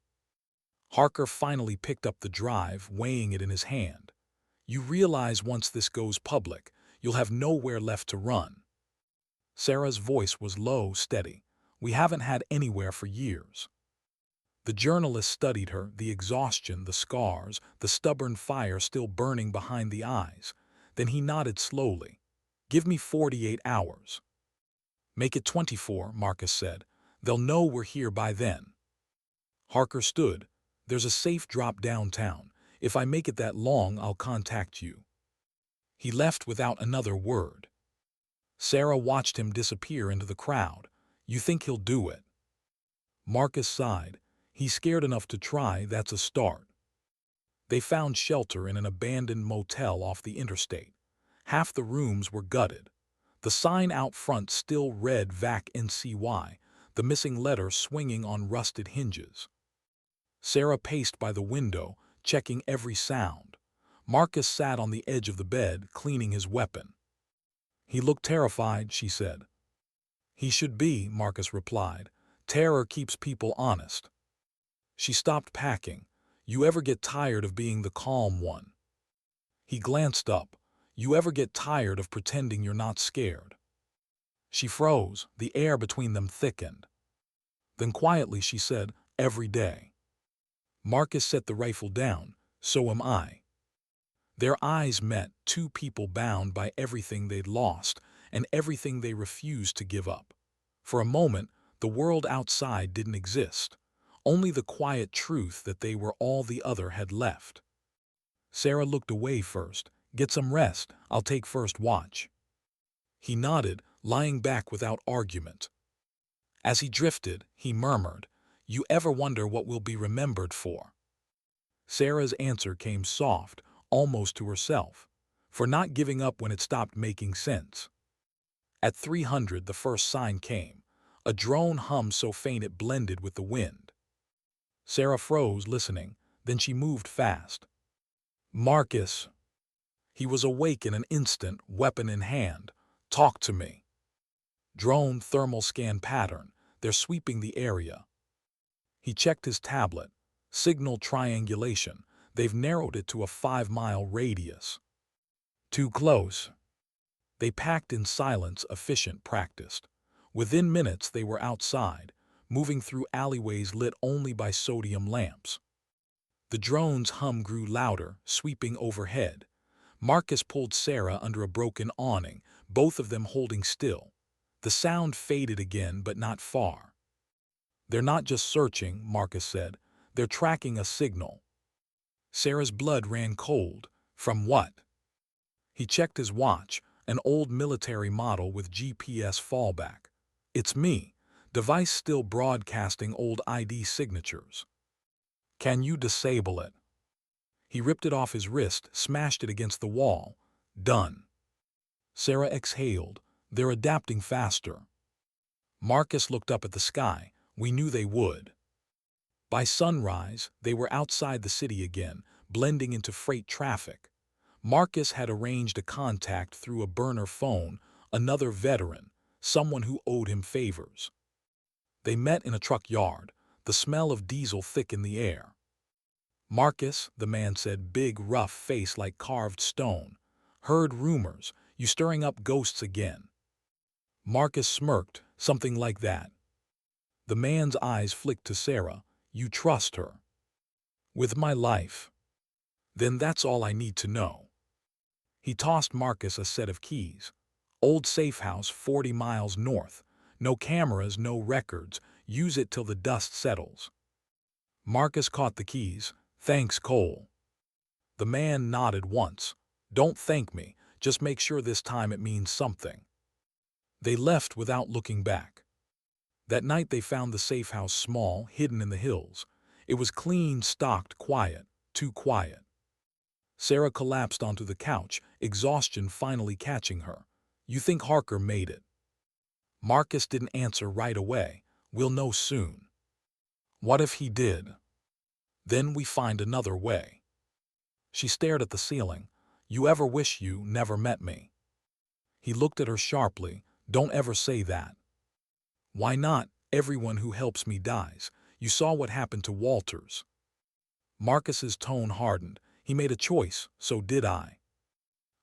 Harker finally picked up the drive, weighing it in his hand. You realize once this goes public, you'll have nowhere left to run. Sarah's voice was low, steady. We haven't had anywhere for years. The journalist studied her, the exhaustion, the scars, the stubborn fire still burning behind the eyes. Then he nodded slowly. Give me 48 hours. Make it 24, Marcus said. They'll know we're here by then. Harker stood. There's a safe drop downtown. If I make it that long, I'll contact you. He left without another word. Sarah watched him disappear into the crowd. You think he'll do it? Marcus sighed. He's scared enough to try, that's a start. They found shelter in an abandoned motel off the interstate. Half the rooms were gutted. The sign out front still read VAC NCY, the missing letter swinging on rusted hinges. Sarah paced by the window, checking every sound. Marcus sat on the edge of the bed, cleaning his weapon. He looked terrified, she said. He should be, Marcus replied. Terror keeps people honest. She stopped packing. You ever get tired of being the calm one? He glanced up. You ever get tired of pretending you're not scared? She froze. The air between them thickened. Then quietly she said, every day. Marcus set the rifle down. So am I. Their eyes met, two people bound by everything they'd lost and everything they refused to give up. For a moment, the world outside didn't exist. Only the quiet truth that they were all the other had left. Sarah looked away first. Get some rest. I'll take first watch. He nodded, lying back without argument. As he drifted, he murmured, You ever wonder what we'll be remembered for? Sarah's answer came soft, almost to herself, for not giving up when it stopped making sense. At 300, the first sign came, a drone hum so faint it blended with the wind. Sarah froze, listening, then she moved fast. Marcus. He was awake in an instant, weapon in hand. Talk to me. Drone thermal scan pattern. They're sweeping the area. He checked his tablet. Signal triangulation. They've narrowed it to a 5-mile radius. Too close. They packed in silence, efficient, practiced. Within minutes they were outside, moving through alleyways lit only by sodium lamps. The drone's hum grew louder, sweeping overhead. Marcus pulled Sarah under a broken awning, both of them holding still. The sound faded again, but not far. They're not just searching, Marcus said. They're tracking a signal. Sarah's blood ran cold. From what? He checked his watch, an old military model with GPS fallback. It's me. Device still broadcasting old ID signatures. Can you disable it? He ripped it off his wrist, smashed it against the wall. Done. Sarah exhaled. They're adapting faster. Marcus looked up at the sky. We knew they would. By sunrise, they were outside the city again, blending into freight traffic. Marcus had arranged a contact through a burner phone, another veteran, someone who owed him favors. They met in a truck yard, the smell of diesel thick in the air. Marcus, the man said, big, rough face like carved stone. Heard rumors, you stirring up ghosts again. Marcus smirked, something like that. The man's eyes flicked to Sarah. You trust her. With my life. Then that's all I need to know. He tossed Marcus a set of keys. Old safe house 40 miles north. No cameras, no records. Use it till the dust settles. Marcus caught the keys. Thanks, Cole. The man nodded once. Don't thank me. Just make sure this time it means something. They left without looking back. That night they found the safe house small, hidden in the hills. It was clean, stocked, quiet. Too quiet. Sarah collapsed onto the couch, exhaustion finally catching her. You think Harker made it? Marcus didn't answer right away. We'll know soon. What if he did? Then we find another way. She stared at the ceiling. You ever wish you never met me? He looked at her sharply. Don't ever say that. Why not? Everyone who helps me dies. You saw what happened to Walters. Marcus's tone hardened. He made a choice, so did I.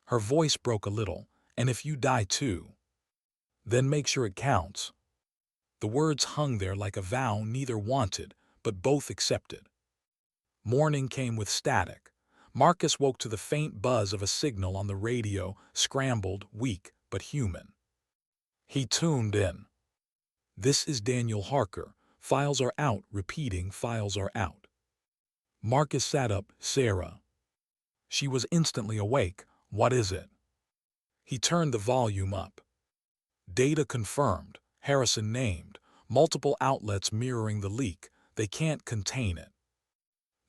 Her voice broke a little. And if you die too, then make sure it counts. The words hung there like a vow neither wanted, but both accepted. Morning came with static. Marcus woke to the faint buzz of a signal on the radio, scrambled, weak, but human. He tuned in. This is Daniel Harker. Files are out, repeating, files are out. Marcus sat up. Sarah. She was instantly awake. What is it? He turned the volume up. Data confirmed. Harrison named. Multiple outlets mirroring the leak. They can't contain it.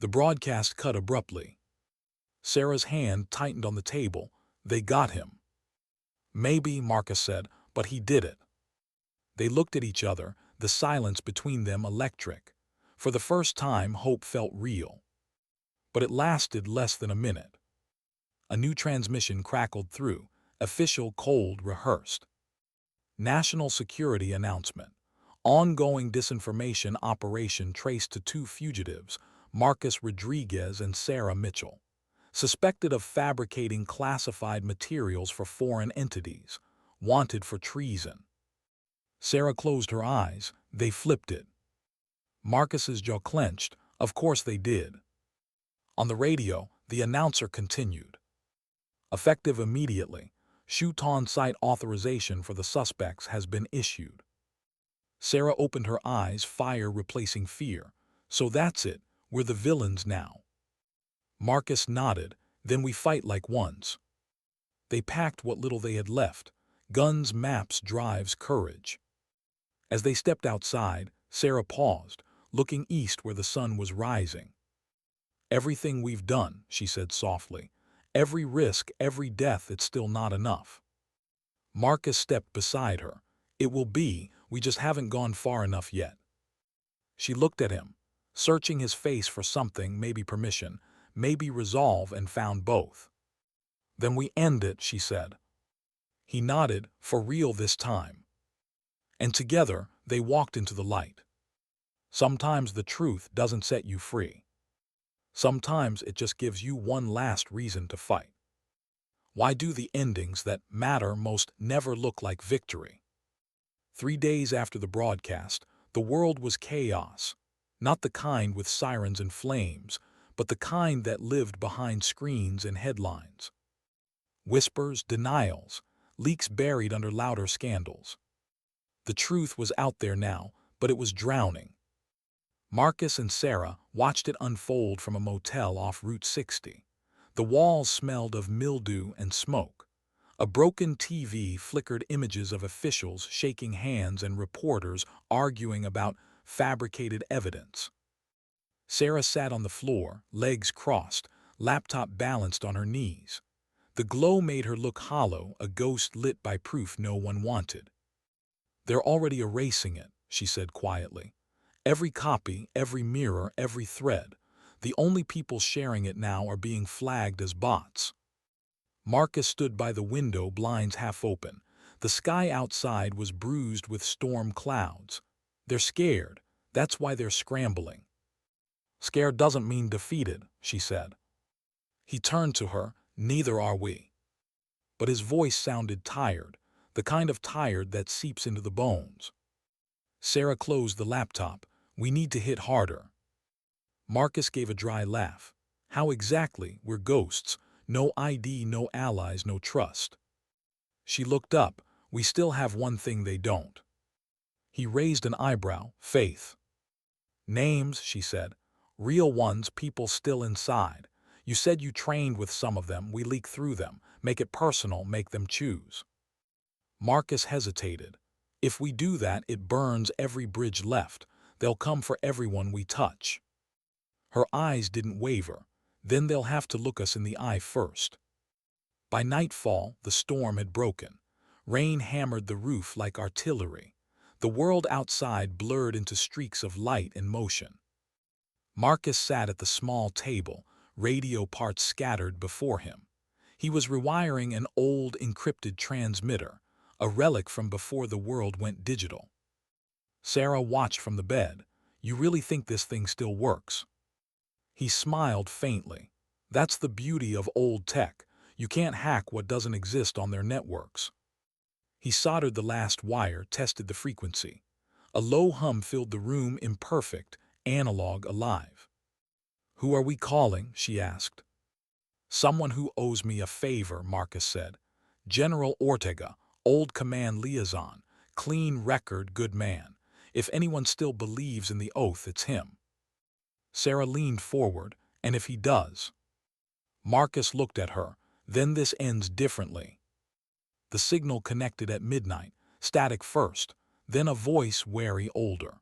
The broadcast cut abruptly. Sarah's hand tightened on the table. They got him. Maybe, Marcus said, but he did it. They looked at each other, the silence between them electric. For the first time, hope felt real. But it lasted less than a minute. A new transmission crackled through, official, cold, rehearsed. National security announcement. Ongoing disinformation operation traced to two fugitives, Marcus Rodriguez and Sarah Mitchell, suspected of fabricating classified materials for foreign entities, wanted for treason. Sarah closed her eyes. They flipped it. Marcus's jaw clenched. Of course they did. On the radio, the announcer continued. Effective immediately, shoot on-site authorization for the suspects has been issued. Sarah opened her eyes, fire replacing fear. So that's it, we're the villains now. Marcus nodded. Then we fight like ones. They packed what little they had left. Guns, maps, drives, courage. As they stepped outside, Sarah paused, looking east where the sun was rising. Everything we've done, she said softly. Every risk, every death, it's still not enough. Marcus stepped beside her. It will be, we just haven't gone far enough yet. She looked at him, searching his face for something, maybe permission, maybe resolve, and found both. Then we end it, she said. He nodded, for real this time. And together, they walked into the light. Sometimes the truth doesn't set you free. Sometimes it just gives you one last reason to fight. Why do the endings that matter most never look like victory? 3 days after the broadcast, the world was chaos. Not the kind with sirens and flames, but the kind that lived behind screens and headlines. Whispers, denials, leaks buried under louder scandals. The truth was out there now, but it was drowning. Marcus and Sarah watched it unfold from a motel off Route 60. The walls smelled of mildew and smoke. A broken TV flickered images of officials shaking hands and reporters arguing about fabricated evidence. Sarah sat on the floor, legs crossed, laptop balanced on her knees. The glow made her look hollow, a ghost lit by proof no one wanted. They're already erasing it, she said quietly. Every copy, every mirror, every thread. The only people sharing it now are being flagged as bots. Marcus stood by the window, blinds half open. The sky outside was bruised with storm clouds. They're scared. That's why they're scrambling. Scared doesn't mean defeated, she said. He turned to her. Neither are we. But his voice sounded tired, the kind of tired that seeps into the bones. Sarah closed the laptop. We need to hit harder. Marcus gave a dry laugh. How exactly? We're ghosts. No ID, no allies, no trust. She looked up. We still have one thing they don't. He raised an eyebrow. Faith. Names, she said. Real ones, people still inside. You said you trained with some of them. We leak through them. Make it personal, make them choose. Marcus hesitated. If we do that, it burns every bridge left. They'll come for everyone we touch. Her eyes didn't waver. Then they'll have to look us in the eye first. By nightfall, the storm had broken. Rain hammered the roof like artillery. The world outside blurred into streaks of light and motion. Marcus sat at the small table, radio parts scattered before him. He was rewiring an old encrypted transmitter, a relic from before the world went digital. Sarah watched from the bed. "You really think this thing still works?" He smiled faintly. "That's the beauty of old tech. You can't hack what doesn't exist on their networks." He soldered the last wire, tested the frequency. A low hum filled the room, imperfect, analog, alive. "Who are we calling?" she asked. "Someone who owes me a favor," Marcus said. "General Ortega, old command liaison, clean record, good man. If anyone still believes in the oath, it's him." Sarah leaned forward. "And if he does?" Marcus looked at her. "Then this ends differently." The signal connected at midnight, static first, then a voice wary, older.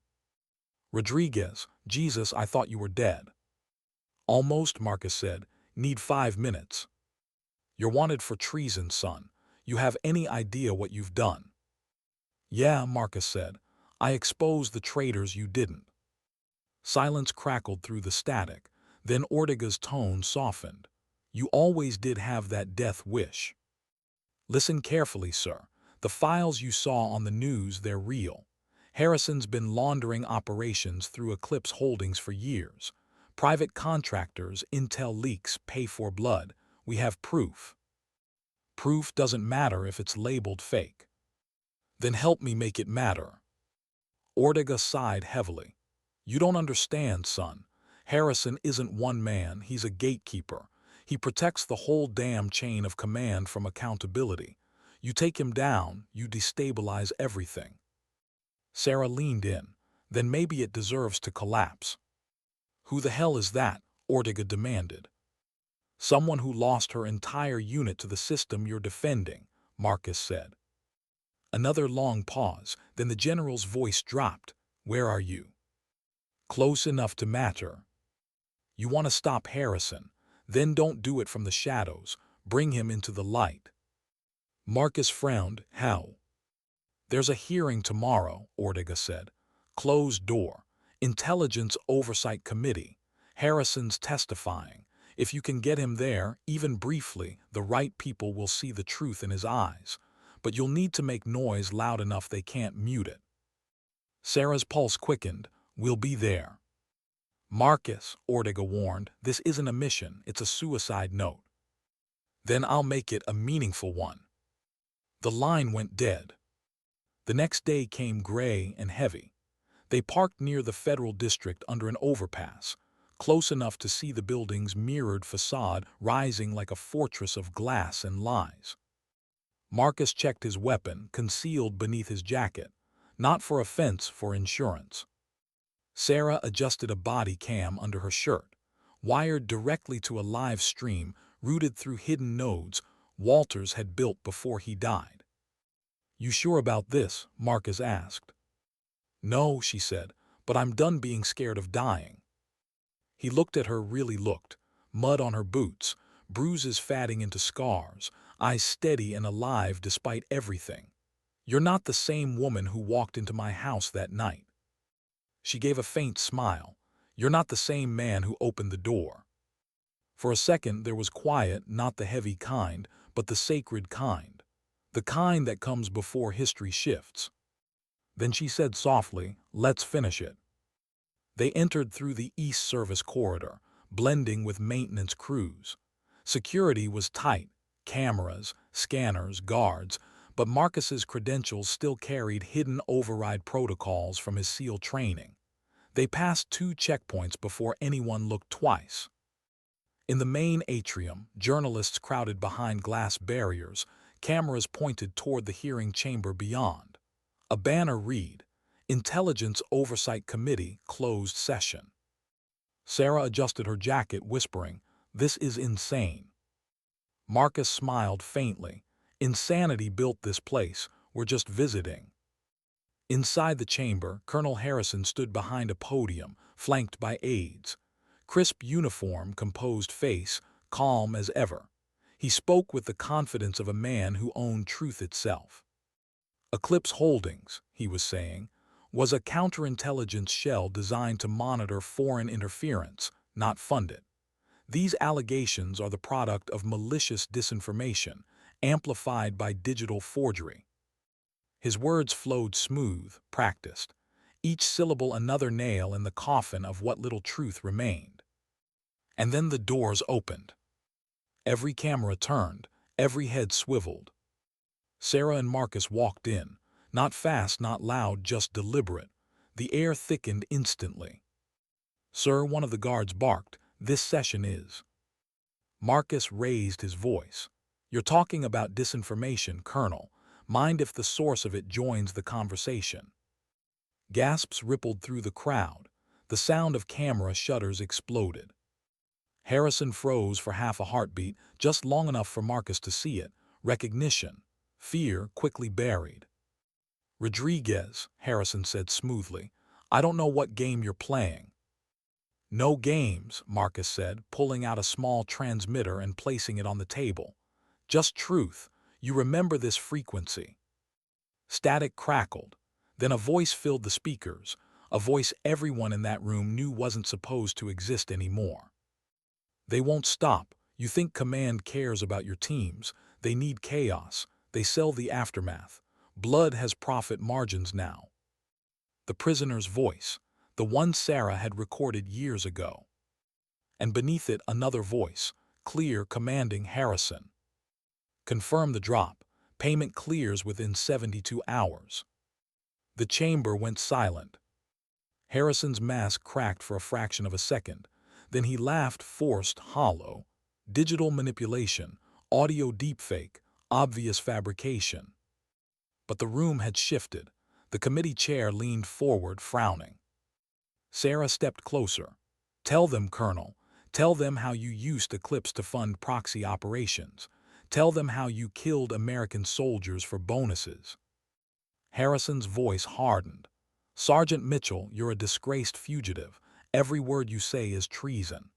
"Rodriguez, Jesus, I thought you were dead." "Almost," Marcus said. "Need 5 minutes." "You're wanted for treason, son. You have any idea what you've done?" "Yeah," Marcus said. "I exposed the traitors you didn't." Silence crackled through the static. Then Ortega's tone softened. "You always did have that death wish. Listen carefully, sir. The files you saw on the news, they're real. Harrison's been laundering operations through Eclipse Holdings for years. Private contractors, intel leaks, pay for blood. We have proof." "Proof doesn't matter if it's labeled fake." "Then help me make it matter." Ortega sighed heavily. "You don't understand, son. Harrison isn't one man, he's a gatekeeper. He protects the whole damn chain of command from accountability. You take him down, you destabilize everything." Sarah leaned in. "Then maybe it deserves to collapse." "Who the hell is that?" Ortega demanded. "Someone who lost her entire unit to the system you're defending," Marcus said. Another long pause, then the general's voice dropped. "Where are you?" "Close enough to matter. You want to stop Harrison. Then don't do it from the shadows. Bring him into the light." Marcus frowned. "How?" "There's a hearing tomorrow," Ortega said. "Closed door. Intelligence Oversight Committee. Harrison's testifying. If you can get him there, even briefly, the right people will see the truth in his eyes. But you'll need to make noise loud enough they can't mute it." Sarah's pulse quickened. "We'll be there." "Marcus," Ortega warned, "this isn't a mission, it's a suicide note." "Then I'll make it a meaningful one." The line went dead. The next day came gray and heavy. They parked near the federal district under an overpass, close enough to see the building's mirrored facade rising like a fortress of glass and lies. Marcus checked his weapon, concealed beneath his jacket, not for offense, for insurance. Sarah adjusted a body cam under her shirt, wired directly to a live stream routed through hidden nodes Walters had built before he died. "You sure about this?" Marcus asked. "No," she said, "but I'm done being scared of dying." He looked at her, really looked. Mud on her boots, bruises fatting into scars, eyes steady and alive despite everything. "You're not the same woman who walked into my house that night." She gave a faint smile. "You're not the same man who opened the door." For a second there was quiet, not the heavy kind, but the sacred kind. The kind that comes before history shifts. Then she said softly, "Let's finish it." They entered through the East Service corridor, blending with maintenance crews. Security was tight, cameras, scanners, guards, but Marcus's credentials still carried hidden override protocols from his SEAL training. They passed 2 checkpoints before anyone looked twice. In the main atrium, journalists crowded behind glass barriers, cameras pointed toward the hearing chamber beyond. A banner read, "Intelligence Oversight Committee, closed session." Sarah adjusted her jacket, whispering, "This is insane." Marcus smiled faintly. "Insanity built this place. We're just visiting." Inside the chamber, Colonel Harrison stood behind a podium, flanked by aides. Crisp uniform, composed face, calm as ever. He spoke with the confidence of a man who owned truth itself. Eclipse Holdings, he was saying, was a counterintelligence shell designed to monitor foreign interference, not fund it. These allegations are the product of malicious disinformation, amplified by digital forgery. His words flowed smooth, practiced, each syllable another nail in the coffin of what little truth remained. And then the doors opened. Every camera turned, every head swiveled. Sarah and Marcus walked in, not fast, not loud, just deliberate. The air thickened instantly. "Sir," one of the guards barked, "this session is—" Marcus raised his voice. "You're talking about disinformation, Colonel. Mind if the source of it joins the conversation?" Gasps rippled through the crowd. The sound of camera shutters exploded. Harrison froze for half a heartbeat, just long enough for Marcus to see it. Recognition. Fear quickly buried. "Rodriguez," Harrison said smoothly, "I don't know what game you're playing." "No games," Marcus said, pulling out a small transmitter and placing it on the table. "Just truth. You remember this frequency." Static crackled. Then a voice filled the speakers, a voice everyone in that room knew wasn't supposed to exist anymore. "They won't stop. You think command cares about your teams. They need chaos. They sell the aftermath. Blood has profit margins now." The prisoner's voice, the one Sarah had recorded years ago. And beneath it another voice, clear, commanding: "Harrison, confirm the drop. Payment clears within 72 hours. The chamber went silent. Harrison's mask cracked for a fraction of a second. Then he laughed, forced, hollow. Digital manipulation, audio deepfake, obvious fabrication. But the room had shifted. The committee chair leaned forward, frowning. Sarah stepped closer. "Tell them, Colonel. Tell them how you used Eclipse to fund proxy operations. Tell them how you killed American soldiers for bonuses." Harrison's voice hardened. "Sergeant Mitchell, you're a disgraced fugitive. Every word you say is treason."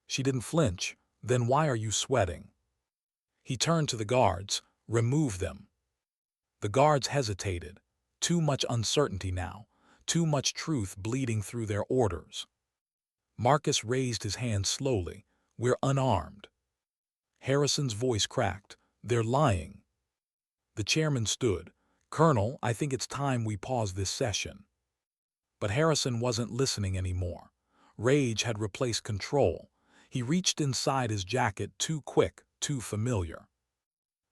She didn't flinch. "Then why are you sweating?" He turned to the guards. "Remove them." The guards hesitated. Too much uncertainty now. Too much truth bleeding through their orders. Marcus raised his hand slowly. "We're unarmed." Harrison's voice cracked. "They're lying." The chairman stood. "Colonel, I think it's time we pause this session." But Harrison wasn't listening anymore. Rage had replaced control. He reached inside his jacket, too quick, too familiar.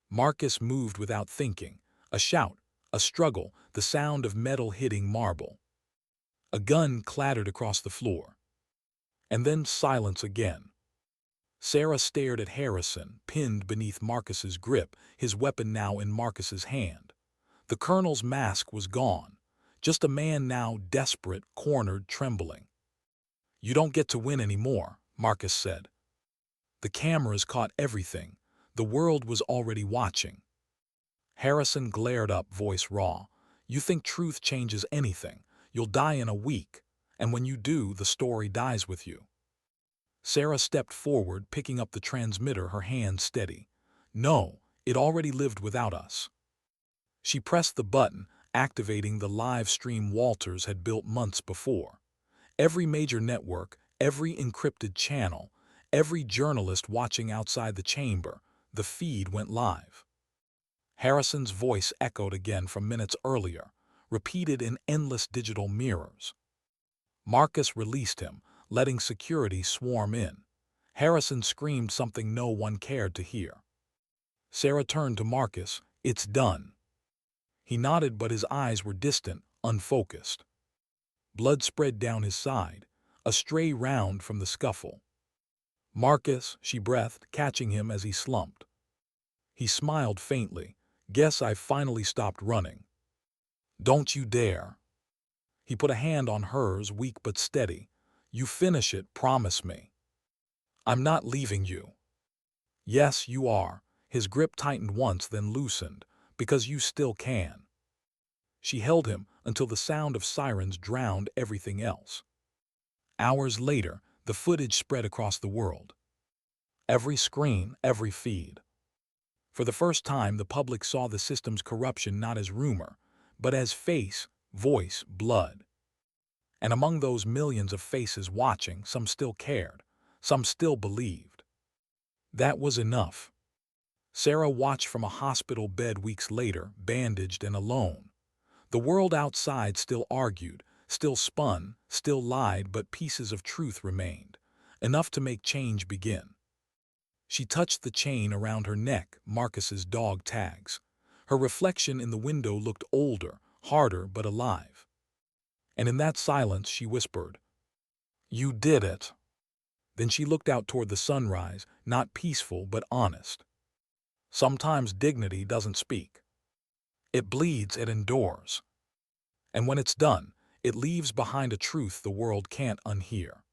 Marcus moved without thinking. A shout, a struggle, the sound of metal hitting marble. A gun clattered across the floor. And then silence again. Sarah stared at Harrison, pinned beneath Marcus's grip, his weapon now in Marcus's hand. The colonel's mask was gone. Just a man now, desperate, cornered, trembling. "You don't get to win anymore," Marcus said. The cameras caught everything. The world was already watching. Harrison glared up, voice raw. "You think truth changes anything? You'll die in a week. And when you do, the story dies with you." Sarah stepped forward, picking up the transmitter, her hand steady. "No, it already lived without us." She pressed the button, activating the live stream Walters had built months before. Every major network, every encrypted channel, every journalist watching outside the chamber, the feed went live. Harrison's voice echoed again from minutes earlier, repeated in endless digital mirrors. Marcus released him, letting security swarm in. Harrison screamed something no one cared to hear. Sarah turned to Marcus. "It's done." He nodded, but his eyes were distant, unfocused. Blood spread down his side, a stray round from the scuffle. "Marcus," she breathed, catching him as he slumped. He smiled faintly. "Guess I've finally stopped running." "Don't you dare." He put a hand on hers, weak but steady. "You finish it, promise me." "I'm not leaving you." "Yes, you are." His grip tightened once, then loosened. "Because you still can." She held him until the sound of sirens drowned everything else. Hours later, the footage spread across the world. Every screen, every feed. For the first time, the public saw the system's corruption not as rumor, but as face, voice, blood. And among those millions of faces watching, some still cared, some still believed. That was enough. Sarah watched from a hospital bed weeks later, bandaged and alone. The world outside still argued, still spun, still lied, but pieces of truth remained, enough to make change begin. She touched the chain around her neck, Marcus's dog tags. Her reflection in the window looked older, harder, but alive. And in that silence she whispered, "You did it." Then she looked out toward the sunrise, not peaceful but honest. Sometimes dignity doesn't speak. It bleeds, it endures. And when it's done, it leaves behind a truth the world can't unhear.